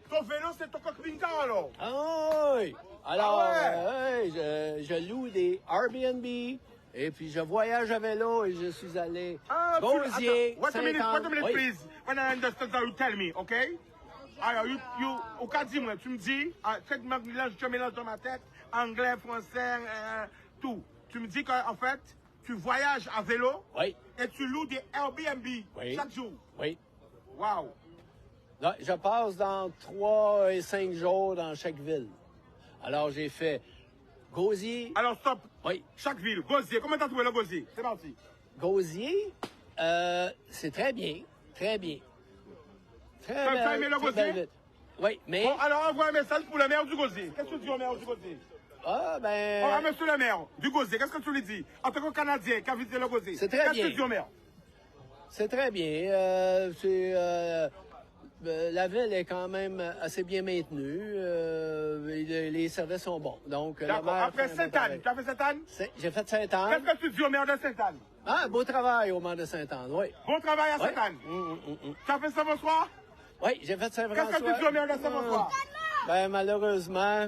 Ton vélo, c'est ton coquebin alors? Ah oui. Alors, je loue des Airbnb et puis je voyage à vélo et je suis allé Gauzier, Wait a minute, oui. please. When I understand that, you tell me, okay? Alors, au cas dis-moi, tu me dis, tu mélanges dans ma tête, anglais, français, tout. Tu me dis qu'en fait, tu voyages à vélo oui. Et tu loues des Airbnb chaque jour. Oui. Wow. Là, je passe dans 3 et 5 jours dans chaque ville. Alors, j'ai fait Gauzier. Alors, stop. Oui. Chaque ville. Gauzier. Comment t'as trouvé le Gauzier? C'est parti. Gauzier, c'est très bien. Très bien. T'as aimé le Gauzier? Oui, mais... Bon, alors, envoie un message pour le maire du Gauzier. Qu'est-ce que tu dis au maire du Gauzier? Ah, ben... Oh, monsieur le maire du Gauzier, qu'est-ce que tu lui dis? En tant que Canadien qui a visité le Gauzier. C'est très bien. Qu'est-ce que tu dis au maire? C'est très bien. La ville est quand même assez bien maintenue. Les services sont bons. Donc, d'accord. Après Sainte-Anne, tu as fait Sainte-Anne? J'ai fait Sainte-Anne. Qu'est-ce que tu dis au maire de Sainte-Anne? Ah, beau travail au maire de Sainte-Anne, oui. Bon travail à Sainte-Anne? Tu as fait Saint-François? Oui, j'ai fait Saint-François. Qu'est-ce que tu dis au maire de Saint-François? Ben, malheureusement,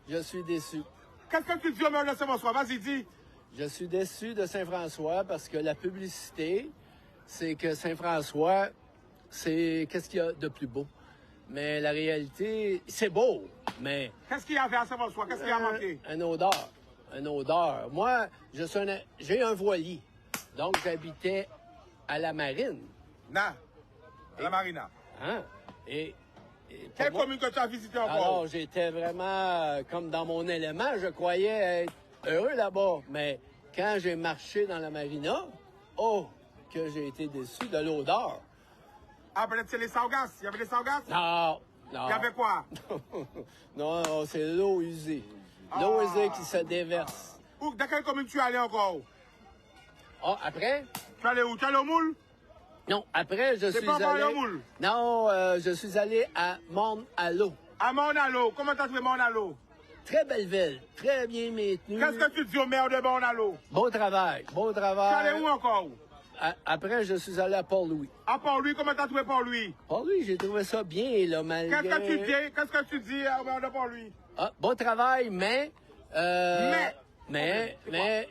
je suis déçu. Qu'est-ce que tu dis au maire de Saint-François? Vas-y, dis. Je suis déçu de Saint-François parce que la publicité, c'est que Saint-François, c'est qu'est-ce qu'il y a de plus beau. Mais la réalité, c'est beau, mais... Qu'est-ce qu'il y avait à Saint-François? Qu'est-ce qu'il y a manqué? Une odeur. une odeur. Moi, j'ai un voilier. Donc, j'habitais à la marine. À la marina. Hein? Et quelle commune que tu as visité encore? Alors, j'étais vraiment comme dans mon élément. Je croyais être heureux là-bas. Mais quand j'ai marché dans la marina, que j'ai été déçu de l'odeur. Ah, peut-être c'est les sargasses. Il y avait des sargasses? Non. Il y avait quoi? non, c'est l'eau usée. L'eau usée qui se déverse. Dans quelle commune tu es allé encore? Après? Tu es allé où? Tu es allé au Moule? Non, après, je suis allé... au Moule? Non, je suis allé à Mont-Allo. À Mont-Allo? Comment t'as trouvé Mont-Allo? Très belle ville, très bien maintenue. Qu'est-ce que tu dis au maire de Mont-Allo? Bon travail. Tu es allé où encore? Après, je suis allé à Port-Louis. À Port-Louis, comment t'as trouvé Port-Louis? Port-Louis, j'ai trouvé ça bien, là, malgré... Qu'est-ce que tu dis au maire de Port-Louis? Bon travail, mais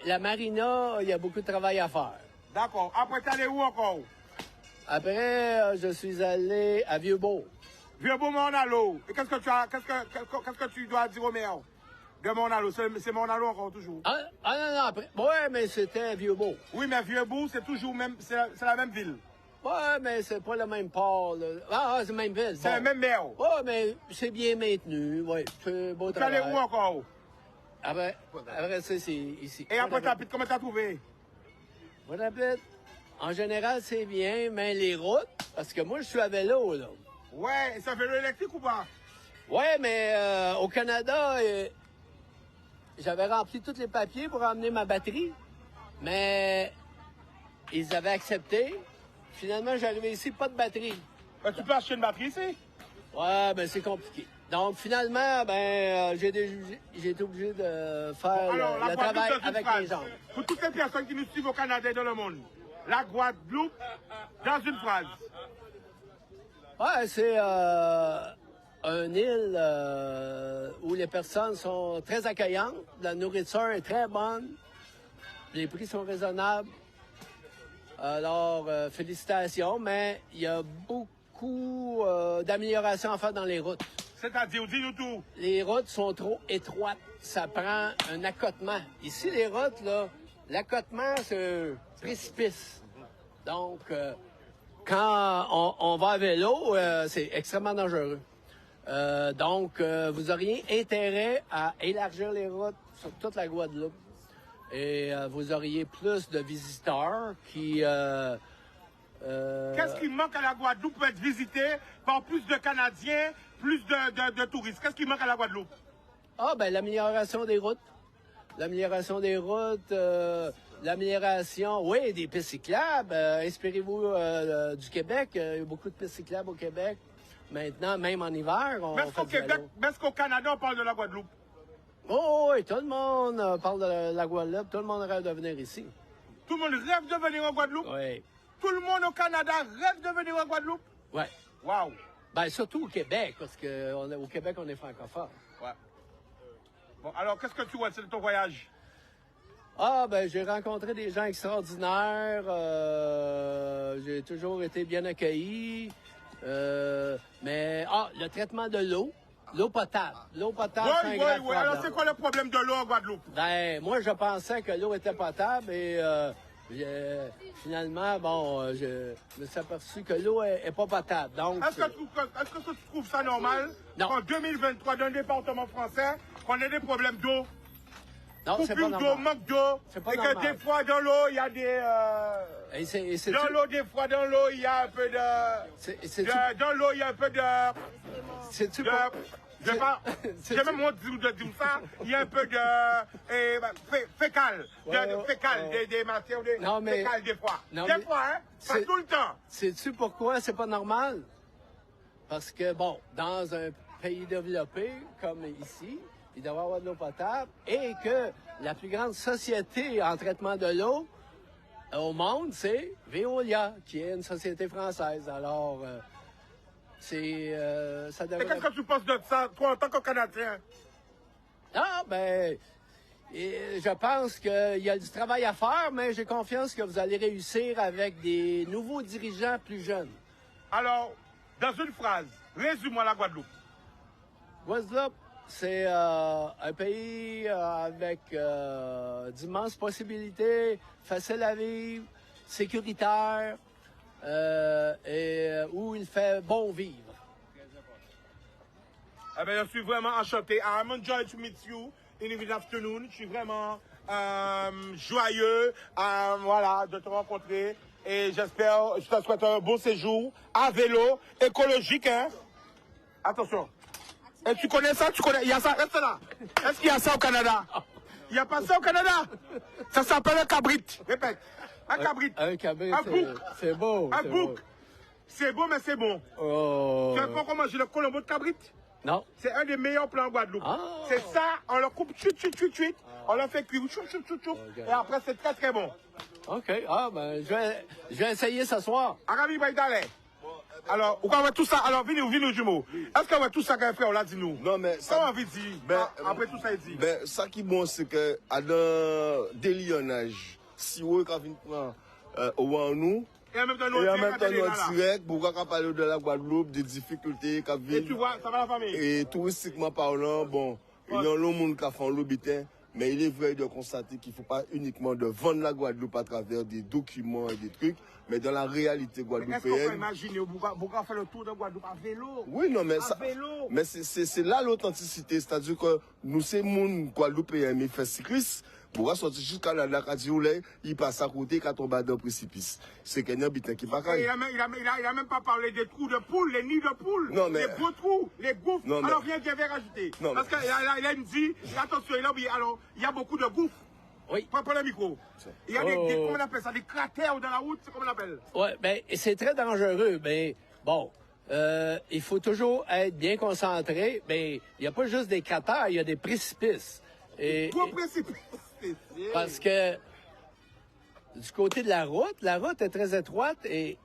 la marina, il y a beaucoup de travail à faire. D'accord. Après, t'es allé où encore? Après, je suis allé à Vieux-Beau. Vieux-Beau, Mont-Allo. Et qu'est-ce que tu dois dire au maire de Mont-Allo? C'est Mont-Allo encore, toujours. Non, après. Ouais, mais c'était Vieux-Beau. Oui, mais Vieux-Beau, c'est toujours même, c'est la même ville. Ouais, mais c'est pas le même port, là. C'est la même ville. C'est la même mer. Ouais, mais c'est bien maintenu, ouais. C'est beau travail. Tu es allé où encore? Après ça, c'est ici. Et après, comment t'as trouvé? Bon-Appétit, en général, c'est bien, mais les routes, parce que moi, je suis à vélo, là. Ouais, et c'est un vélo électrique ou pas? Ouais, mais au Canada, j'avais rempli tous les papiers pour emmener ma batterie, mais ils avaient accepté. Finalement, j'arrivais ici, pas de batterie. Tu peux acheter une batterie ici? Ouais, ben c'est compliqué. Donc, finalement, j'ai été obligé de faire le travail avec les gens. Pour toutes les personnes qui nous suivent au Canada et dans le monde, la Guadeloupe, dans une phrase. Ouais, c'est une île où les personnes sont très accueillantes, la nourriture est très bonne, les prix sont raisonnables. Alors, félicitations, mais il y a beaucoup d'améliorations à faire dans les routes. C'est-à-dire, dis-nous tout. Les routes sont trop étroites. Ça prend un accotement. Ici, les routes, là, l'accotement, c'est un précipice. Donc, quand on va à vélo, c'est extrêmement dangereux. Donc, vous auriez intérêt à élargir les routes sur toute la Guadeloupe. Et vous auriez plus de visiteurs qui... Qu'est-ce qui manque à la Guadeloupe pour être visité par plus de Canadiens, plus de touristes? Qu'est-ce qui manque à la Guadeloupe? L'amélioration des routes. L'amélioration des routes, l'amélioration, oui, des pistes cyclables. Inspirez-vous du Québec. Il y a beaucoup de pistes cyclables au Québec. Maintenant, même en hiver, on fait du vélo. Mais est-ce qu'au Canada, on parle de la Guadeloupe? Oh, oui, tout le monde parle de la Guadeloupe. Tout le monde rêve de venir ici. Tout le monde rêve de venir en Guadeloupe? Oui. Tout le monde au Canada rêve de venir en Guadeloupe? Oui. Wow. Surtout au Québec, parce qu'au Québec, on est francophone. Ouais. Bon, alors, qu'est-ce que tu vois de ton voyage? J'ai rencontré des gens extraordinaires. J'ai toujours été bien accueilli. Mais le traitement de l'eau. L'eau potable. L'eau potable, c'est un grand problème. Alors, c'est quoi le problème de l'eau en Guadeloupe? Moi, je pensais que l'eau était potable et finalement, je me suis aperçu que l'eau est pas potable. Donc, est-ce que tu trouves ça normal qu'en 2023, dans le département français, qu'on ait des problèmes d'eau? Non, c'est pas normal. D'eau, manque d'eau. C'est pas et normal. que des fois, dans l'eau, il y a des... dans l'eau, il y a un peu de... dans l'eau, il y a un peu de... J'ai même honte de dire ça. Il y a un peu de fécal. Des matières fécales des fois. Des fois, hein? Pas tout le temps. Sais-tu pourquoi c'est pas normal? Parce que, dans un pays développé comme ici, il doit y avoir de l'eau potable et que la plus grande société en traitement de l'eau au monde, c'est Veolia, qui est une société française. Alors, ça devrait... Et qu'est-ce que tu penses de ça, toi, en tant que Canadien? Je pense qu'il y a du travail à faire, mais j'ai confiance que vous allez réussir avec des nouveaux dirigeants plus jeunes. Alors, dans une phrase, résume-moi la Guadeloupe. Guadeloupe, c'est un pays avec d'immenses possibilités, facile à vivre, sécuritaire, et où il fait bon vivre. Eh bien, je suis vraiment enchanté. I'm enjoyed to meet you in the afternoon. Je suis vraiment joyeux voilà, de te rencontrer. Et j'espère, je te souhaite un bon séjour à vélo, écologique. Hein? Attention. Et tu connais ça? Tu connais? Il y a ça? Reste là. Est-ce qu'il y a ça au Canada? Il n'y a pas ça au Canada? Ça s'appelle un cabrit. Répète. Un cabrit. Un cabrit, un bouc. C'est beau. Un bouc. C'est beau, mais c'est bon. Oh. Tu sais pas comment manger le colombo de cabrit? Non. C'est un des meilleurs plats en Guadeloupe. Ah. C'est ça, on le coupe, chut. On le fait cuire, chut. Okay. Et après, c'est très très bon. OK. Ah, ben, je vais essayer ce soir. Arabi Baïdale. Alors, on va tout ça. Alors, venez, jumeaux. Est-ce qu'on va tout ça qu'un frère, on l'a dit nous? Non, mais ça. Comment on dit? Après tout ça, il dit. Ben, ça qui est bon, c'est que, à un délionnage, si vous avez prendre au nous, et en même temps, nous direct, pour qu'on parle de la Guadeloupe, des difficultés qu'a Et tu vois, ça va la famille. Et touristiquement parlant, bon, il y a un monde qui a fait un lobitin, mais il est vrai de constater qu'il ne faut pas uniquement de vendre la Guadeloupe à travers des documents et des trucs, mais dans la réalité guadeloupéenne. Est-ce qu'on peut imaginer, Bouga fait le tour de Guadeloupe à vélo? Oui, non, mais à vélo. Mais c'est là l'authenticité, c'est-à-dire que nous, c'est mon Guadeloupéen, mais fait cycliste. Pour sortir jusqu'à la Canada, il passe à côté quand on bat dans le précipice. C'est qu'un habitant qui va il a même pas parlé des trous de poules, les nids de poules, non, mais... les gros trous, les gouffres. Non, alors viens, je vais rajouter. Non, parce qu'il a dit, attention, il y a beaucoup de gouffres. Oui. Pas pour le micro. Il y a des, comment on appelle ça, des cratères dans la route, c'est comment on appelle? Oui, ben, c'est très dangereux, mais bon. Il faut toujours être bien concentré, mais il n'y a pas juste des cratères, il y a des précipices. Gros précipices. Parce que du côté de la route est très étroite et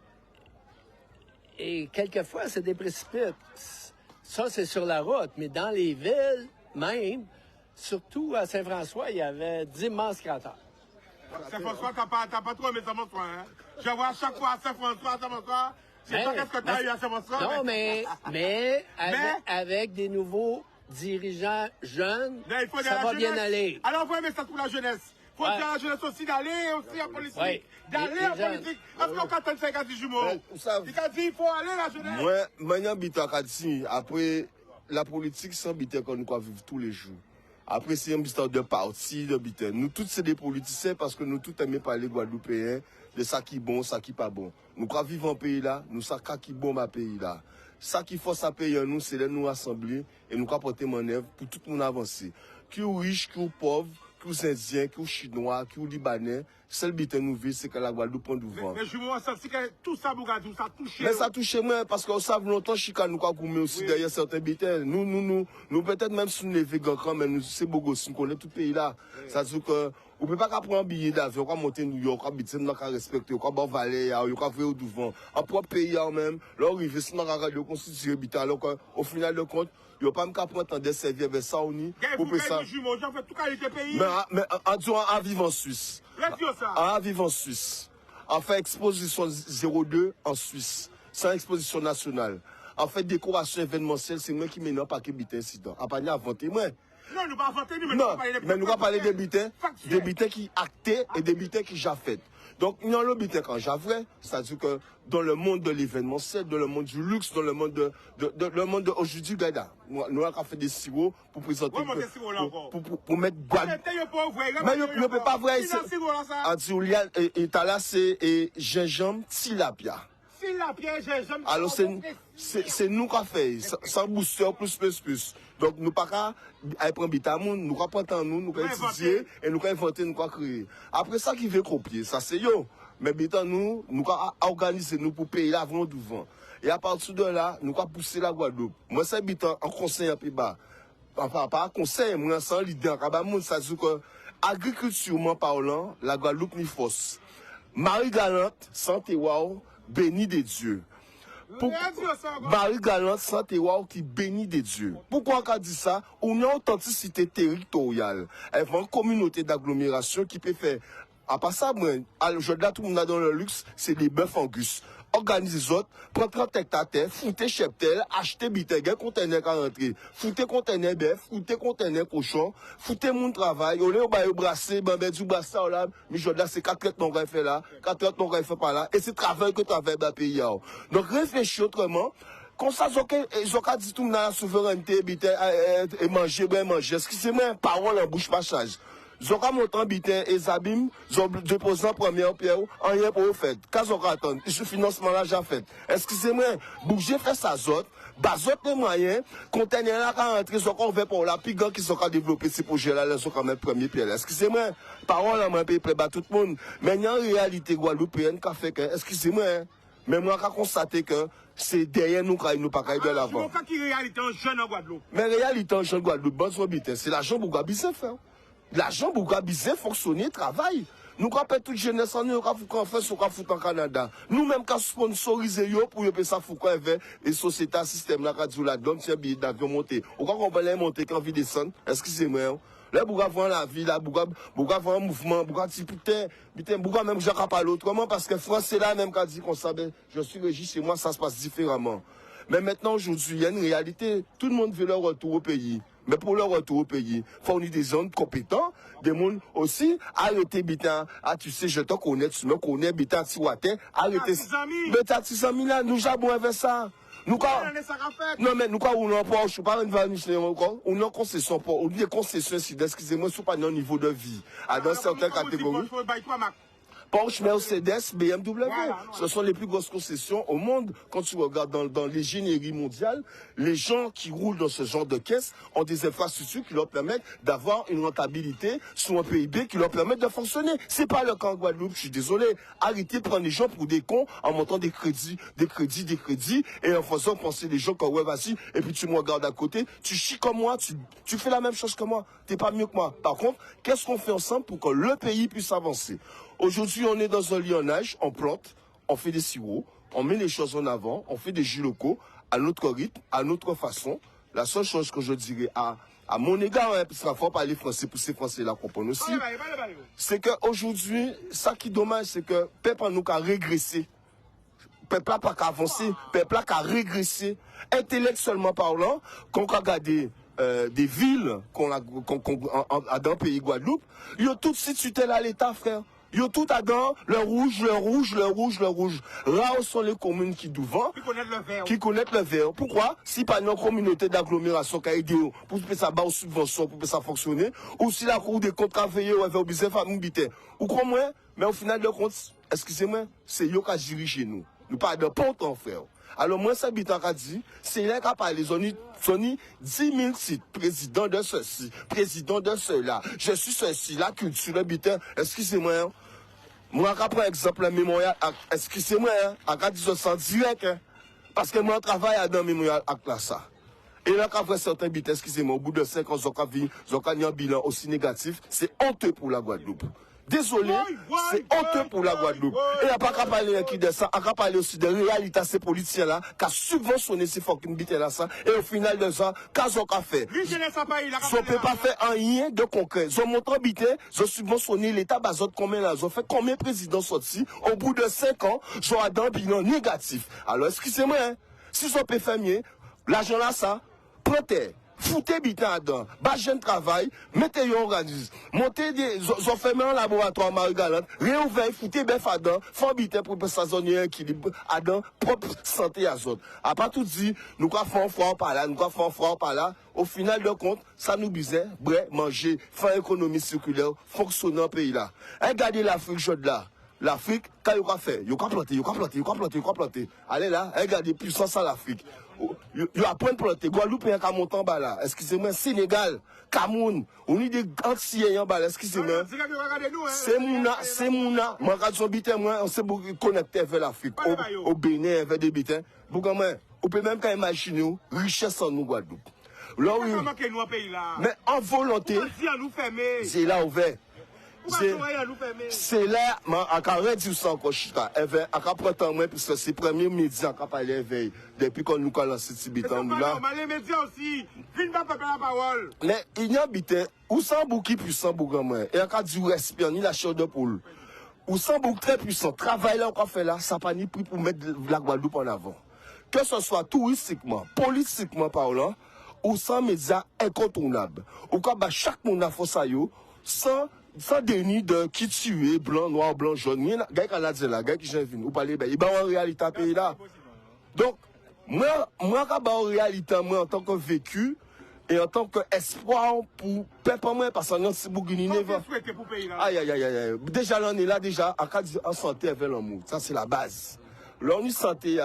quelquefois c'est des précipices. Ça, c'est sur la route, mais dans les villes même, surtout à Saint-François, il y avait d'immenses cratères. Saint-François, t'as pas trop aimé Saint-François, hein? Je vois à chaque fois à Saint-François, je sais pas qu'est-ce que t'as eu à Saint-François. Non, mais avec des nouveaux dirigeants jeunes, ça va bien aller. Alors, envoyez un message pour la jeunesse. Il faut dire à la jeunesse aussi d'aller aussi en politique. Ouais. D'aller en politique. Parce qu'on attend 50 jumeaux. Il a dit il faut aller la jeunesse. Moi, maintenant, après, la politique, c'est un bitin qu'on doit vivre tous les jours. Après, c'est un histoire de parti, de bitin. Nous tous, c'est des politiciens parce que nous tous aimons parler guadeloupéens de ça qui est bon, ça qui n'est pas bon. Nous, quand vivons en pays là, nous savons qui est bon dans pays là. Ça qui force à payer nous, c'est de nous rassembler et nous porter mon œuvre pour tout le monde avancer. Qui est riche, qui est pauvre, qui est indien, qui est chinois, qui est libanais, seul but nous vit, c'est que la Guadeloupe prend du vent. Mais je me sens que tout ça, Bougadou, ça touche. Mais ça touche moi, parce qu'on savent longtemps, Chika nous a coupé aussi derrière certains butins. Nous peut-être même si nous les végans, mais nous, c'est beau gosse, nous connaissons tout le pays là. Ça veut dire que, on peut pas prendre un billet d'avion, on peut monter New York, on peut habiter, on peut respecter, on peut avoir Valais, on peut faire au devant. En propre pays même, là, on arrive, sinon, on peut constituer le alors qu'au final de compte, il n'y a pas même qu'à prendre des services avec ça, on y. Pour ça. Mais en disant, à vivre en Suisse. À vivre en Suisse. En fait, exposition 02 en Suisse. Sans exposition nationale. En fait, décoration événementielle, c'est moi qui mène un paquet de incident. À pas inventer, moi. Non, nous pas inventer, mais nous pas parler des bitins qui actés et des bitins qui j'ai fait. Donc, il y a le bitin quand j'avais, c'est-à-dire que dans le monde de l'événementiel, dans le monde du luxe, dans le monde le monde de aujourd'hui, nous avons fait des sirops pour présenter, pour mettre mais il ne peut pas voir ici. Antioulia, et là, c'est gingembre, tilapia. Alors, c'est nous qui avons fait, sans booster, plus. Donc, nous pas qu'à prendre bitamoun, nous pas prendre nous pas étudier, et nous pas inventer, nous pas créer. Après ça, qui veut copier, ça c'est yo. Mais bitan nous pas organiser nous pour payer l'avant devant. Et à partir de là, nous pas pousser la Guadeloupe. Moi, c'est bitan en conseil un peu bas. Enfin, pas conseil, moi, sans l'idée, ça veut dire que, agriculturement parlant, la Guadeloupe ni force. Marie Galante, santé wow, béni des dieux. Marie Galante, santé wow, qui bénit des dieux. Pourquoi on a dit ça? On a une authenticité territoriale. Elle fait une communauté d'agglomération qui peut faire. À part ça, moi, aujourd'hui, tout le monde a dans le luxe, c'est des bœufs angus. organiser les autres, prendre 30 hectares terre, foutre cheptel, acheter bité, gen conteneur qui rentre, foutre conteneur bœuf, foutre conteneur cochon, foutre mon travail, au lieu de brasser, du brasser là, mais là c'est 4 traitements qu'on fait là, 4 traitements qu'on fait par là, et c'est travail que travaille dans le pays. Donc réfléchis autrement. Comme ça, ils ont dit tout la souveraineté, et manger, bien manger. Excusez-moi, parole en bouche passage. Ils ont monté en bitin et Zabim, ils ont déposé en première pierre, en rien pour le fait. Quand ils ont attendu, ce financement là, j'ai fait. Excusez-moi, bouger, faire ça, zot, bazot les moyens, contenir là, quand rentrer, ils ont fait pour la plus grande qui sont développé ces projets-là, ils sont quand même première pierre. Excusez-moi, parole en main, pays plaît tout le monde. Mais il y a une réalité guadeloupéenne qui a fait que, excusez-moi, mais moi, je constate que c'est derrière nous qu'on nous pas de l'avant. C'est qui réalité en jeune en Guadeloupe. Mais réalité en jeune Guadeloupe, bon, c'est l'argent pour Gabizé faire. L'argent pour Gabizé fonctionner, travail. Nous avons toute jeunesse en nous, nous avons fait ce qu'on fait en Canada. Nous-mêmes, quand sponsorisé pour que ça fout et société système là, quand la donne, c'est un billet d'avion monté. Ou quand on va les monter, quand on vit descendre, excusez-moi. Là, vous avez la vie, là, vous avez un mouvement, vous avez putain, vous même Jacques parle autrement, parce que France, c'est là même quand dit qu'on savait, je suis régi chez moi, ça se passe différemment. Mais maintenant, aujourd'hui, il y a une réalité, tout le monde veut leur retour au pays. Mais pour leur retour au pays, fournir des zones compétents, des gens aussi, arrêter bitin, ah, tu sais, je te connais, tu me connais, bitin, Tiwaté, arrêter. Mais t'as 600 000 là, nous avons avec ça. Nous non mais nous quoi on en pas je suis pas une vanille encore on en concession pour on dit concession si excusez-moi sur pas un niveau de vie à dans certaines catégories. Porsche, Mercedes, BMW, ce sont les plus grosses concessions au monde. Quand tu regardes dans l'ingénierie mondiale, les gens qui roulent dans ce genre de caisse ont des infrastructures qui leur permettent d'avoir une rentabilité sur un PIB qui leur permettent de fonctionner. C'est pas le cas en Guadeloupe, je suis désolé. Arrêtez de prendre les gens pour des cons en montant des crédits, et en faisant penser les gens comme ouais, vas-y, et puis tu me regardes à côté, tu chies comme moi, tu fais la même chose que moi, t'es pas mieux que moi. Par contre, qu'est-ce qu'on fait ensemble pour que le pays puisse avancer? Aujourd'hui, on est dans un lionnage, on plante, on fait des sirops, on met les choses en avant, on fait des jus locaux, à notre rythme, à notre façon. La seule chose que je dirais à mon égard, hein, parce qu'il faut parler français pour ces Français-là comprennent aussi, c'est qu'aujourd'hui, ça qui est dommage, c'est que peuple nous a régressé. Peuple n'a pas qu'à avancer, peuple n'a qu'à régresser. Intellectuellement parlant, quand on regarde des villes qu'on a dans le pays Guadeloupe, ils ont tout situé à l'État, frère. Ils ont tout à dans le rouge. Là où sont les communes qui devant, qui connaissent le vert. Pourquoi? Si pas une communauté d'agglomération qui a aidé pour que ça bas aux subventions, pour que ça fonctionne, ou si la Cour des comptes a veillé ou avait obligé famille bité. Ou quoi moi, mais au final de compte, excusez-moi, c'est eux qui dirigent nous. Nous pas de ponton, frère. Alors moi, ça habitant qu'a dit, c'est là qu'a parlé, Sony, 10 000 sites, président de ceci, président de cela, je suis ceci, la culture, habitant, excusez-moi, hein. Moi, par exemple, le mémorial, excusez-moi, hein, à 4 direct, hein, parce que moi, je travaille dans le mémorial à ça. Et là, quand certains bits, excusez-moi, au bout de 5 ans, ils ont un bilan aussi négatif, c'est honteux pour la Guadeloupe. Désolé, c'est honteux pour la Guadeloupe. Et il n'y a pas qu'à parler qui de ça, à parler aussi de réalité à ces politiciens-là, qui ont subventionné ces fucking bits-là, ça, et au final de ça, qu'est-ce qu'on a fait? Ils ne peuvent pas faire rien de concret. Ils ont montré bité, ils ont subventionné l'État, combien là, ils ont fait combien de présidents sortis, au bout de 5 ans, ils ont un bilan négatif. Alors, excusez-moi, hein, si ils ont pu faire mieux, l'argent là, ça, prêtez. Foutez bitin dedans, bas jeune travail, mettez un organisme, montez des, fermez un laboratoire Marie-Galante, réouvrez, foutez bœuf à dedans, font bitin pour que ça zone équilibre à dedans, propre santé à zone. À part tout dit, nous quoi faire fort par là, nous quoi faire fort par là, au final de compte, ça nous bisait, bref, manger, faire économie circulaire, fonctionner dans le pays là. Regardez l'Afrique chaude là. L'Afrique, quand il a fait, il a planté. Allez là, regardez, puissance à l'Afrique. Il a point planté. Guadeloupe, il y a un montant en bas là. Excusez-moi, Sénégal, Cameroun, on est des Antillais en bas là. Excusez-moi. C'est Mouna. Moi, quand je suis moi, on s'est connecté avec l'Afrique. Au Bénin, avec des bitins. On peut même pas imaginer richesse en nous, Guadeloupe. Là, oui. Mais en volonté, c'est là ouvert. C'est là, à 40% encore, à 40% moins, puisque c'est le premier média qui a parlé éveil, depuis qu'on nous a lancé ce bitan. Les médias aussi, viens pas faire la parole. Mais il y a un bitan, où sans bouki puissant, bougamouin, et en cas du respect, ni la chair de poule. Ou sans beaucoup très puissant, travail là, on fait là, ça n'a pas ni pris pour mettre la Guadeloupe en avant. Que ce soit touristiquement, politiquement parlant, ou sans médias incontournables. Ou quand chaque monde a fait ça, sans déni de qui tuer, blanc, noir, blanc, jaune. Il y a des gens qui là, qui sont venus, ou parler, il y a en réalité à pays là. Donc, moi, en réalité, moi, en tant que vécu, et en tant qu'espoir pour peuple moi, parce que c'est Bourguigny. Aïe, aïe, aïe, aïe. Déjà, là, on est là, déjà, en santé avec l'amour. Ça, c'est la base. Là, on est santé,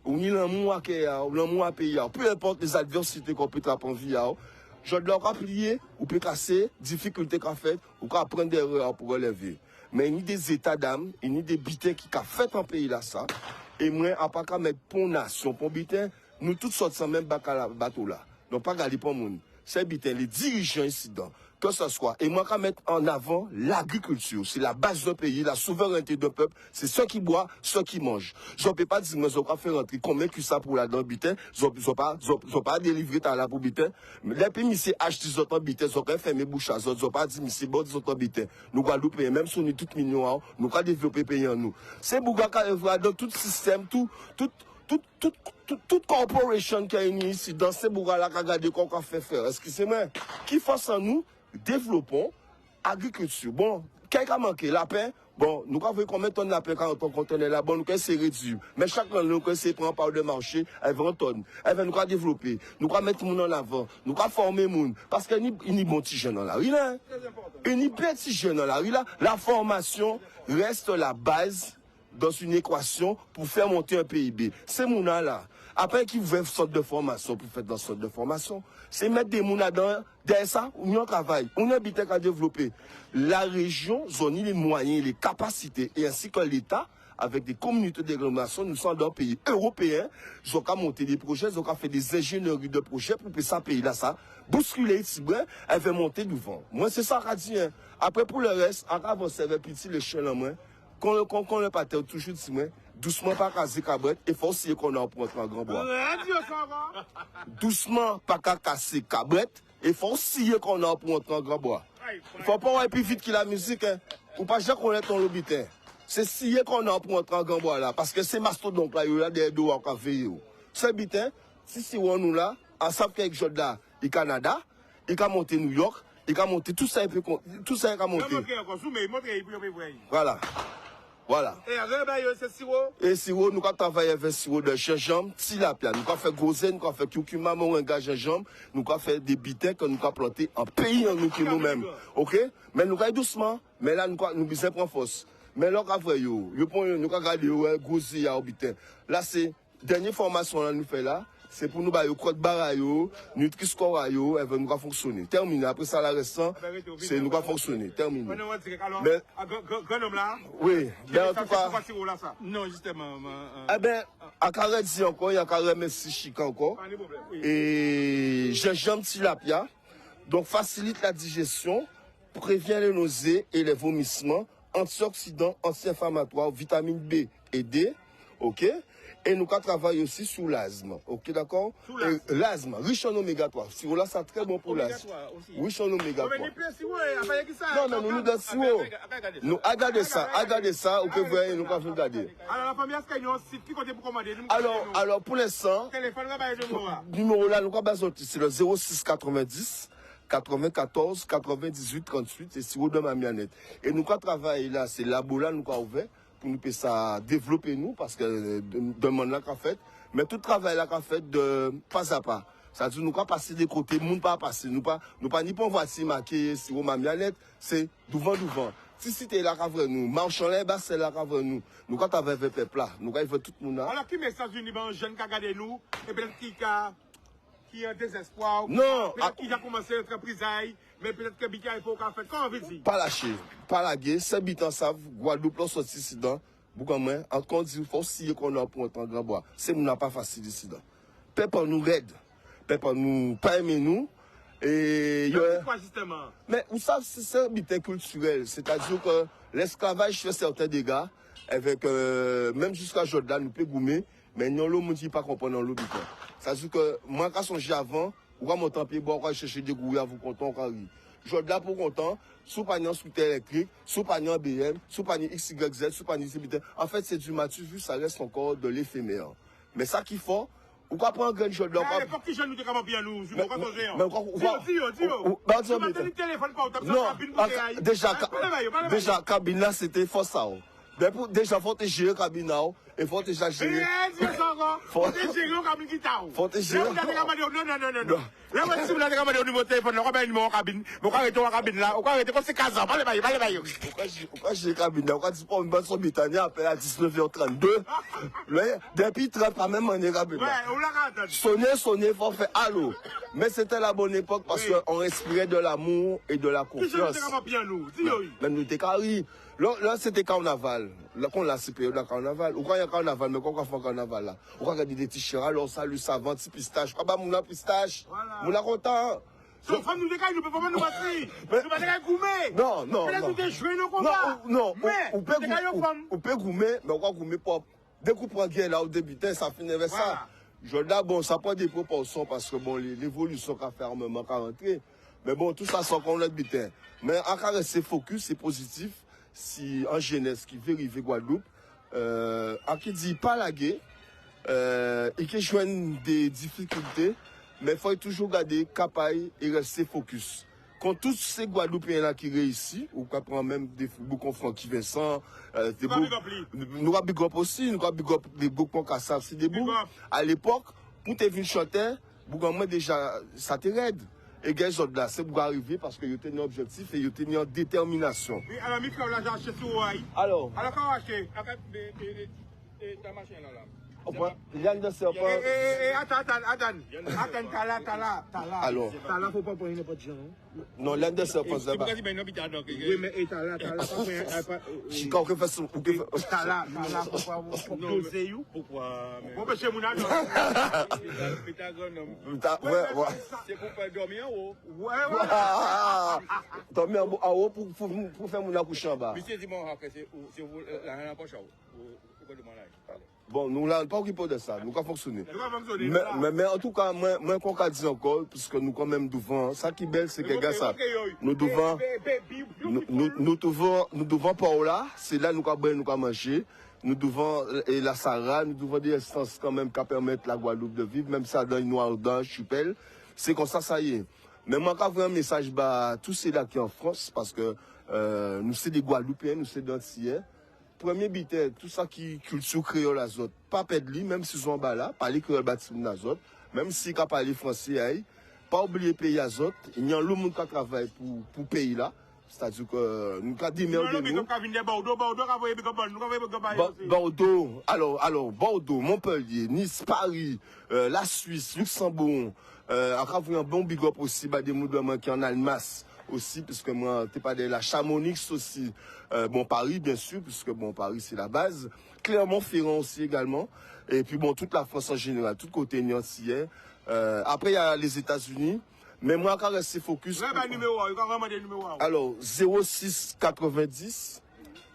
on est l'amour à pays, peu importe les adversités qu'on peut traper en vie, je dois plier, ou peut casser, difficultés qu'on fait, ou qu'on apprendre des erreurs pour relever. Mais il y a des états d'âme, il y a des bitins qui ont fait en pays là, ça. Et moi, à pas qu'à mettre pour nation, pour bitin, nous tous sortons même bateau là. Donc, pas garder pour monde. C'est bitin, les dirigeants ici dedans, que ce soit. Et moi, qu'à mettre en avant l'agriculture. C'est la base d'un pays, la souveraineté d'un peuple. C'est ceux qui boivent, ceux qui mangent. Je ne peux pas dire, mais je vais faire rentrer combien que ça pour la dans bitin. Je ne pas délivrer ta la pour bitin. Mais les pays, c'est acheter des autres bitin, je vais fermer bouche à autres. Je ne pas dire, mais c'est bon des autres bitin. Nous, Guadeloupe, même si on est tous millions, nous, allons développer pays en nous. C'est Bouga, dans tout système, toute corporation qui a une ici, dans ces bourgs-là, qui a regardé qu'on a fait faire. Excusez-moi, qui fasse en nous, développons agriculture. Bon, quelqu'un a manqué la paix. Bon, nous avons combien de tonnes de paix quand on contenait là, bon, nous avons essayé de réduire. Mais chaque année, nous avons essayé de prendre part de marché, à 20 tonnes. Nous avons développé, nous avons mettre les gens en avant, nous avons former les gens. Parce qu'il y a des bons petits jeunes dans la rue là. Il y a des petits jeunes dans la rue là. La formation reste la base dans une équation pour faire monter un PIB. C'est mon là. Après qui veut une sorte de formation pour faire dans sorte de formation, c'est mettre des mouna dans derrière ça, on travaille. On a habité à développer. La région, zone les moyens, les capacités, et ainsi que l'État, avec des communautés d'agglomération, nous sommes dans un pays européen, ils ont monté des projets, ils ont fait des ingénieries de projets pour que ça pays là, ça, bousculer ici, elle va monter devant. Moi, c'est ça qu'a dit. Hein. Après, pour le reste, on avance avec petit l'échelle en moins. Quand le patin toujours dit, doucement pas casser cabrette, et faut aussi qu'on en prend un grand bois. Doucement pas casser cabrette, et faut aussi qu'on en prend un grand bois. Il faut pas aller plus vite que la musique, hein. Ou pas jamais connaître ton lobitin. C'est si qu'on en prend un grand bois là, parce que c'est mastodonte là, il y a des deux à veiller. C'est bitin, si on nous là, ensemble avec Jod là, au Canada, il a monté New York, il a monté tout ça, tout ça il a monté. Voilà. Voilà. Et sirop, nous avons travaillé avec sirop de gingembre, tilapia. Nous avons fait gosé, nous avons fait curcuma, moringa, gingembre. Nous avons fait des bitins que nous avons plantés en pays en nous-mêmes. OK? Mais nous avons doucement. Mais là, nous avons besoin de prendre force. Mais là, nous avons regardé gosé à bitin. Là, c'est dernière formation que nous faisons là. C'est pour nous, le code barayo, Nutri-Score, elle va nous fonctionner. Terminé. Après ça, la restant, c'est nous va fonctionner. Terminé. Mais, oui, ben, en tout cas. Non, justement. Eh ben, à carré dit encore, il y a carré merci chic encore. Et gingembre tilapia. Donc, facilite la digestion, prévient les nausées et les vomissements, antioxydants, anti-inflammatoires, vitamine B et D. OK? Et nous travaillons aussi sur l'asthme. Ok, d'accord? L'asthme, riche en oméga 3. Si là, c'est très bon pour l'asthme. Riche en oméga 3. Non, mais nous dans sirop. Nous, regardez ça, ok, vous voyez, nous allons regarder. Alors, la première, est-ce qu'il y a un site qui compte pour commander? Alors, pour l'instant, numéro là, nous allons sortir, c'est le 06 90 94 98 38, et sirop de Mamianette. Et nous allons travailler là, c'est labo là, nous allons ouvert. Pour nous ça développer nous parce que demande là qu'a fait mais tout travail là qu'a fait de pas à pas ça dit nous pas passer des côtés monde pas passer nous pas ni pour voici marqué sur ma mianette c'est devant si c'était là qu'a vrai nous marchons là bas c'est là qu'a vrai nous quand avec le peuple là nous quand veut tout le monde là alors qui message uni ben jeune qui regarder nous et peut-être qui a désespoir non qui a commencé l'entreprise mais peut-être que Bika il faut qu'on fait comment veut dire pas lâcher pas laguer c'est bitan savent Guadeloupe là sorti ici dedans bougamin encore dit faut si qu'on a pour un grand bois c'est nous n'a pas facile ici dedans peuple nous raide peuple nous pas aimer nous et pourquoi justement mais vous savez c'est un bitan culturel c'est-à-dire que l'esclavage fait certains dégâts avec même jusqu'à Jordan nous peut goumer mais non l'homme dit pas comprendre le bitan c'est-à-dire que moi quand songe avant ou quand mon temps pied bois quand chercher des gouilles à vous content quand je là pour content, sous panier scooter électrique, sous panier BM, sous panier XYZ, sous panier CBT. En fait, c'est du matu vu, ça reste encore de l'éphémère. Mais ça qu'il faut, ou quoi prendre un grand jeu de l'encore. Mais pour qui je nous dis comment bien nous, je ne comprends pas. Non, déjà, cabine là, c'était fort ça. Mais pour déjà, faut te gérer cabine là, et faut déjà gérer. Faut te gérer cabine qui t'a. Faut te gérer. Non. Là, si vous avez un numéro de téléphone, on va un numéro cabine. On va arrêter la cabine là. On va arrêter quand c'est 15 ans. Parlez-moi. Pourquoi j'ai cabine là? On va dire pour une bonne son Britannique, appelle à 19h32. Depuis 30, pas même on est cabine là. Sonner, faut faire allô. Mais c'était la bonne époque parce qu'on respirait de l'amour et de la confiance. Mais nous t'es carré. Là, c'était carnaval. Là, qu'on l'a période de carnaval. Ou quand il y a carnaval, mais quand on fait carnaval là. Ou quand il y a des t-shirts, alors salut, savant, petit pistache. Ah bah, mon pistache. Mon la content. Sauf que nous décaillons, nous ne pouvons pas nous battre. Nous ne pouvons pas goumer. Non. Mais là, nous déjouer nos combats. Non. On peut goumer, mais on va goumer pas. Dès qu'on prend guerre là au début, ça finit avec ça. Je dis, bon, ça prend des proportions parce que bon, l'évolution qu'a fait armement qu'a rentré. Mais bon, tout ça sans qu'on l'ait butin. Mais en cas rester focus, c'est positif. Si en jeunesse qui vérifie Guadeloupe, à qui dit pas la guerre, et qui joignent des difficultés, mais il faut toujours garder capable et rester focus. Quand tous ces Guadeloupéens là qui réussissent, ou qu'on prend même des beaucoup Francky Vincent, nous avons big up aussi, nous avons big up des beaucoup Kassav, c'est des bouts. À l'époque, pour te venir chanter, moi déjà, ça te raide. Et les gens là, c'est pour arriver parce que vous avez un objectif et vous avez une détermination. Oui, alors, Michael, là, j'ai acheté tout. Alors, quand on achète ta machine là. Yann de Serpent. Attends, t'as là. Alors. T'as là, faut pas prendre n'importe quoi. Non, Yann de Serpent, c'est pas. Oui, mais t'as là, Si quand on fait ça, t'as là, pour doser you. Pourquoi? Bon, monsieur Mouna, non. C'est pour pas dormir en haut. Ouais. Dormir en haut pour faire mon accoucher en bas. Monsieur dit, bon, c'est vous, la poche en haut. Bon, nous n'avons pas occupé de ça, nous avons fonctionné. Mais en tout cas, moi, qu'on a dit encore, puisque nous quand même devant, ça qui est belle, c'est que ça, nous devons Paola, c'est là nous avons mangé, nous devons, et la Sarah, nous devons des instances quand même qui permettent la Guadeloupe de vivre, même ça dans une noire dans Chupelle, c'est comme ça y est. Mais moi, quand un message, tous ces là qui en France, parce que nous sommes des Guadeloupéens, nous sommes des Antillais. Premier bitin, tout ça qui culture créole azote, pas perdre lui, même si ils sont là, parler créole bâtiment azote, même si ils parlent français, pas oublier pays azote, il y a un monde qui travaille pour pays là, c'est-à-dire que nous avons dit merde de nous. Bordeaux, alors Bordeaux, Montpellier, Nice, Paris, la Suisse, Luxembourg, après un bon big up aussi, des mouvements qui en Almas aussi, puisque moi, t'es pas de la Chamonix aussi. Bon, Paris, bien sûr, puisque bon, Paris, c'est la base. Clermont-Ferrand aussi également. Et puis bon, toute la France en général, tout côté Niantillais. Après, il y a les États-Unis. Mais moi, quand rester focus. Alors, 06 90.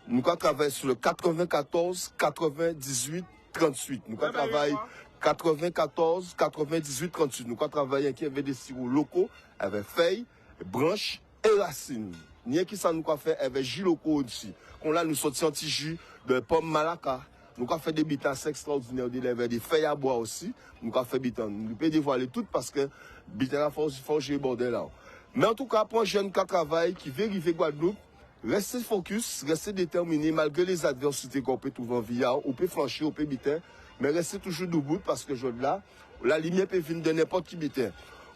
Nous, quand travaillons sur le 94, 98, 38. Nous, quand travaillons 94, 98, 38. Nous, quand travaillons qui avait des sirops locaux, avec feuilles, branches et racines. Ni qui ça nous a fait avec jus locaux aussi. Qu'on là nous sorti un petit jus de pomme malaka. Nous avons fait des bitans extraordinaires, des feuilles à bois aussi. Nous avons fait bitans. Nous pouvons dévoiler tout parce que bitans là faut gérer bordel là. Mais en tout cas, pour un jeune qui travaille, qui veut arriver Guadeloupe, restez focus, restez déterminé malgré les adversités qu'on peut trouver en vie, on peut franchir, on peut bitin, mais restez toujours debout parce que je là, la lumière peut venir de n'importe qui bitin.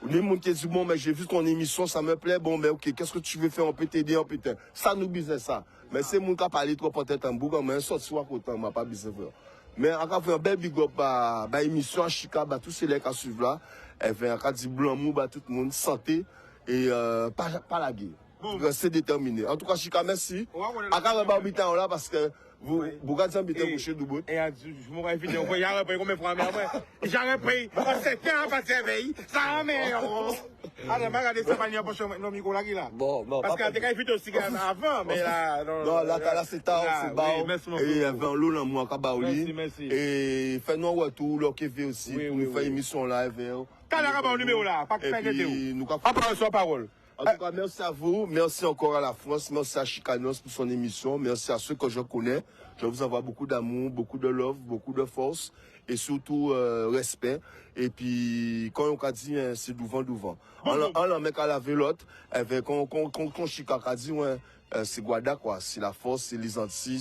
Les gens qui disent, bon, mais j'ai vu ton émission, ça me plaît, bon, mais ok, qu'est-ce que tu veux faire, on peut t'aider, on peut t'aider. Ça nous bise ça. Mais c'est mon cas parler trop peut-être en boucan, mais un sort soit content, m'a pas bise. Mais en cas, un bel big up, émission à Chica, tous ces les cas suivent là, elle fait un cas de blanc mou, tout le monde, santé, et pas la guerre. Restez déterminé. En tout cas, Chica, merci. À quand on va habiter là parce que vous regardez un bitin bouché du bout. Et je m'aurais invité, on va repris combien de fois, mais après, j'ai repris, c'était un pas de service, ça mais alors, regardez ça, pas non, Miko là, là. Bon, parce que t'es invité aussi avant, mais là, non, là, c'est tard, c'est bas. Et il y avait un lot dans moi, Kabaouli. Merci. Et fais-nous un retour, là, qui fait aussi, pour nous faire émission là, T'as là, un numéro là, pas que ça, nous pas parole sur parole. En tout cas, merci à vous, merci encore à la France, merci à Chicanos pour son émission, merci à ceux que je connais. Je vous envoie beaucoup d'amour, beaucoup de love, beaucoup de force et surtout respect. Et puis, quand on a dit, c'est douvant. On mec à la vélote, quand Chica a dit, c'est Guada, quoi. C'est la force, c'est les Antilles,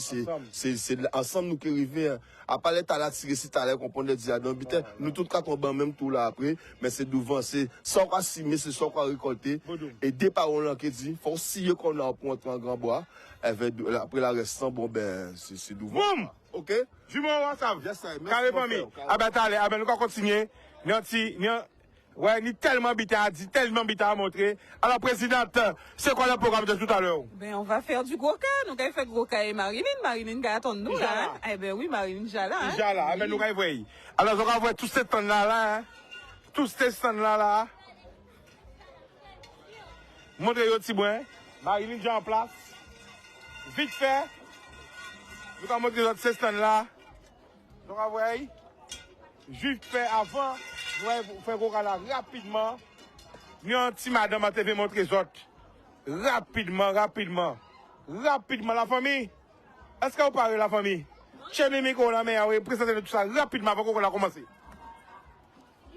c'est ensemble nous qui arrivons. À part les talents tirés, si t'as l'air qu'on prend des diadomes, nous tous quatre on bat même tout là après, mais c'est devant, c'est sans quoi simer, c'est sans quoi récolter. Et des paroles qui dit, faut aussi qu'on a pour entrer en grand bois. Après la restant, bon ben, c'est devant. Ok? Du moment où ça va. Carré famille. Ah ben, allez, ah ben, nous allons continuer. Ouais, ni tellement bité à dire, tellement bité à montrer. Alors, présidente, c'est quoi le programme de tout à l'heure? Ben, on va faire du gros cas. Nous allons faire gros cas et Marilyn qui attend nous là. Hein? Eh ben oui, Marilyn déjà là. Déjà là, ben nous allons voir. Alors, on va voir tous ces stands là, hein? Tous ces stands là. Montrez au petit boin. Marilyn déjà en place. Vite fait. Nous allons montrer tous ces stands là. On va voir. Juste fait avant. Nous faire gros là rapidement. Nous un petit madame a TV montrer les autres. Rapidement, la famille. Est-ce que vous parlez la famille? Chez les micros, la mère, oui, présentez tout ça rapidement avant qu'on a commencé.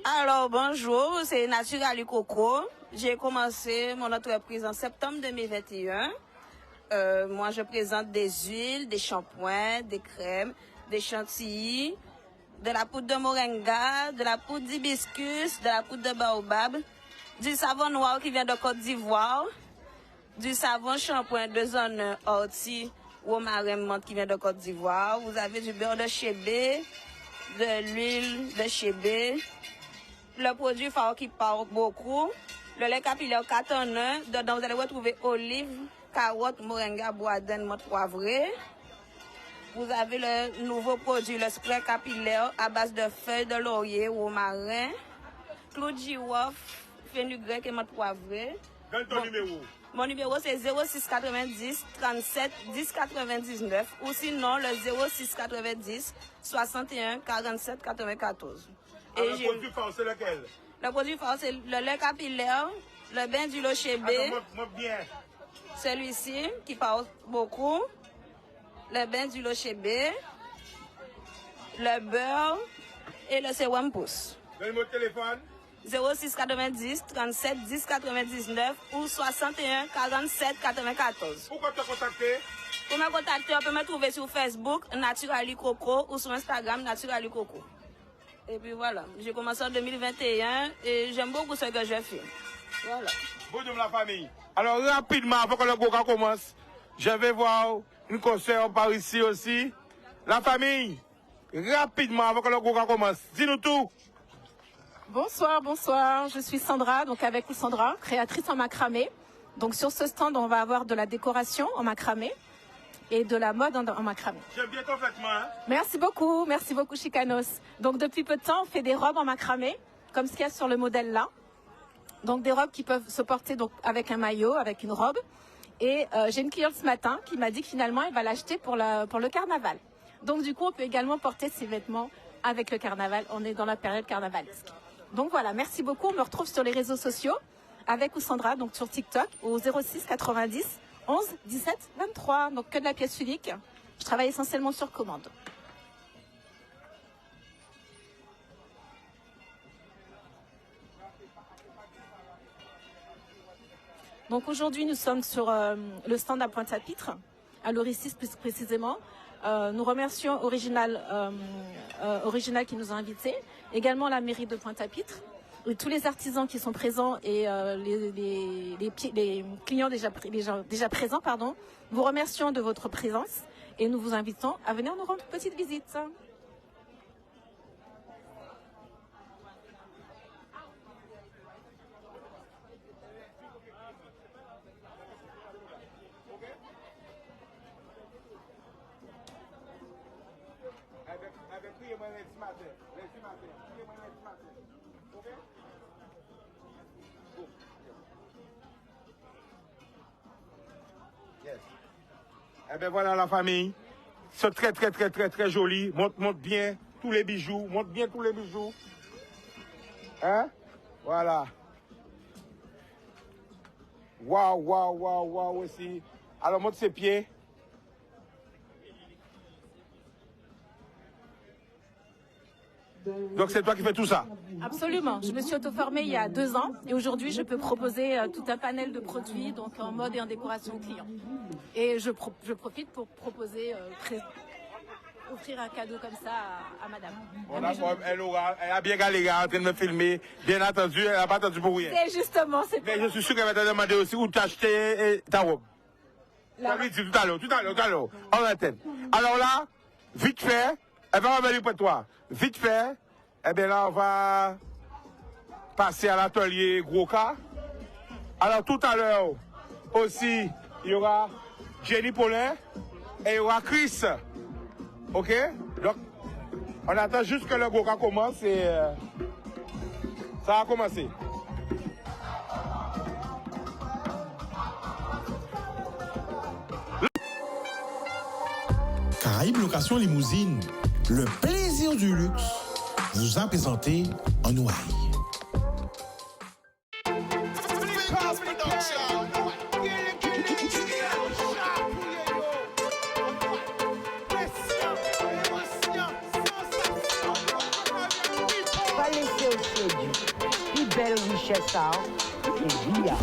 Alors, bonjour, c'est Natural Coco. J'ai commencé mon entreprise en septembre 2021. Moi, je présente des huiles, des shampoings, des crèmes, des chantilly, de la poudre de moringa, de la poudre d'hibiscus, de la poudre de baobab, du savon noir qui vient de Côte d'Ivoire, du savon shampoing de zone ortie romarin menthe qui vient de Côte d'Ivoire. Vous avez du beurre de chébé, de l'huile de chébé, le produit phare qui parle beaucoup, le lait capillaire 4 en 1. Dedans, vous allez retrouver olive, carotte, moringa, bois d'âne, menthe poivrée. Vous avez le nouveau produit, le spray capillaire à base de feuilles de laurier, romarin, clou de girofle, fenugrec et menthe poivrée. Donne ton numéro. Mon numéro c'est 06 90 37 10 99 ou sinon le 06 90 61 47 94. Alors, le produit phare c'est lequel? Le produit phare c'est le lait capillaire, le bain d'huile au chébé. Bien. Celui-ci qui parle beaucoup. Le bain d'huile au chébé, le beurre et le sérum pousse. Donne-moi le téléphone. 06 90 37 10 99 ou 61 47 94. Pourquoi te contacter? Pour me contacter, on peut me trouver sur Facebook, Naturally Coco, ou sur Instagram, Naturally Coco. Et puis voilà, j'ai commencé en 2021 et j'aime beaucoup ce que je fais. Voilà. Bonjour la famille. Alors rapidement, avant que le Goka commence, je vais voir une concert par ici aussi. La famille, rapidement avant que le Goka commence. Dis-nous tout. Bonsoir. Je suis Sandra, donc avec vous Sandra, créatrice en macramé. Donc sur ce stand, on va avoir de la décoration en macramé et de la mode en macramé. J'aime bien ton vêtement. Hein? Merci beaucoup Chicanos. Donc depuis peu de temps, on fait des robes en macramé, comme ce qu'il y a sur le modèle là. Donc des robes qui peuvent se porter donc avec un maillot, avec une robe. Et j'ai une cliente ce matin qui m'a dit que finalement, elle va l'acheter pour le carnaval. Donc du coup, on peut également porter ces vêtements avec le carnaval. On est dans la période carnavalesque. Donc voilà, merci beaucoup. On me retrouve sur les réseaux sociaux avec Oussandra, donc sur TikTok, au 06 90 11 17 23. Donc que de la pièce unique. Je travaille essentiellement sur commande. Donc aujourd'hui, nous sommes sur le stand à Pointe-à-Pitre, à l'Oricis plus précisément. Nous remercions Original qui nous a invités, également la mairie de Pointe-à-Pitre, et tous les artisans qui sont présents et les clients déjà présents. Vous remercions de votre présence et nous vous invitons à venir nous rendre une petite visite. Eh bien voilà la famille. C'est très joli. Monte bien tous les bijoux. Hein? Voilà. Waouh aussi. Alors monte ses pieds. Donc c'est toi qui fais tout ça? Absolument. Je me suis auto-formée il y a 2 ans et aujourd'hui je peux proposer tout un panel de produits donc en mode et en décoration client. Et je profite pour proposer, offrir un cadeau comme ça à madame. Elle a bien galéré en train de me filmer. Bien entendu, elle n'a pas attendu pour rien. C'est justement, c'est Mais je suis sûr qu'elle va te demander aussi où t'as acheté ta robe. Ça lui dit tout à l'heure, en antenne. Alors là, vite fait, elle va revenir pour toi. Vite fait, eh bien là, on va passer à l'atelier Gros Cas. Alors tout à l'heure aussi, il y aura Jenny Paulin et il y aura Chris. Ok? Donc, on attend juste que le Gros Cas commence et ça va commencer. Caraïbes Location Limousine, le plaisir du luxe, vous a présenté en Ouaille. Pas laisser au séduit. Plus belle richesse, ça, et via.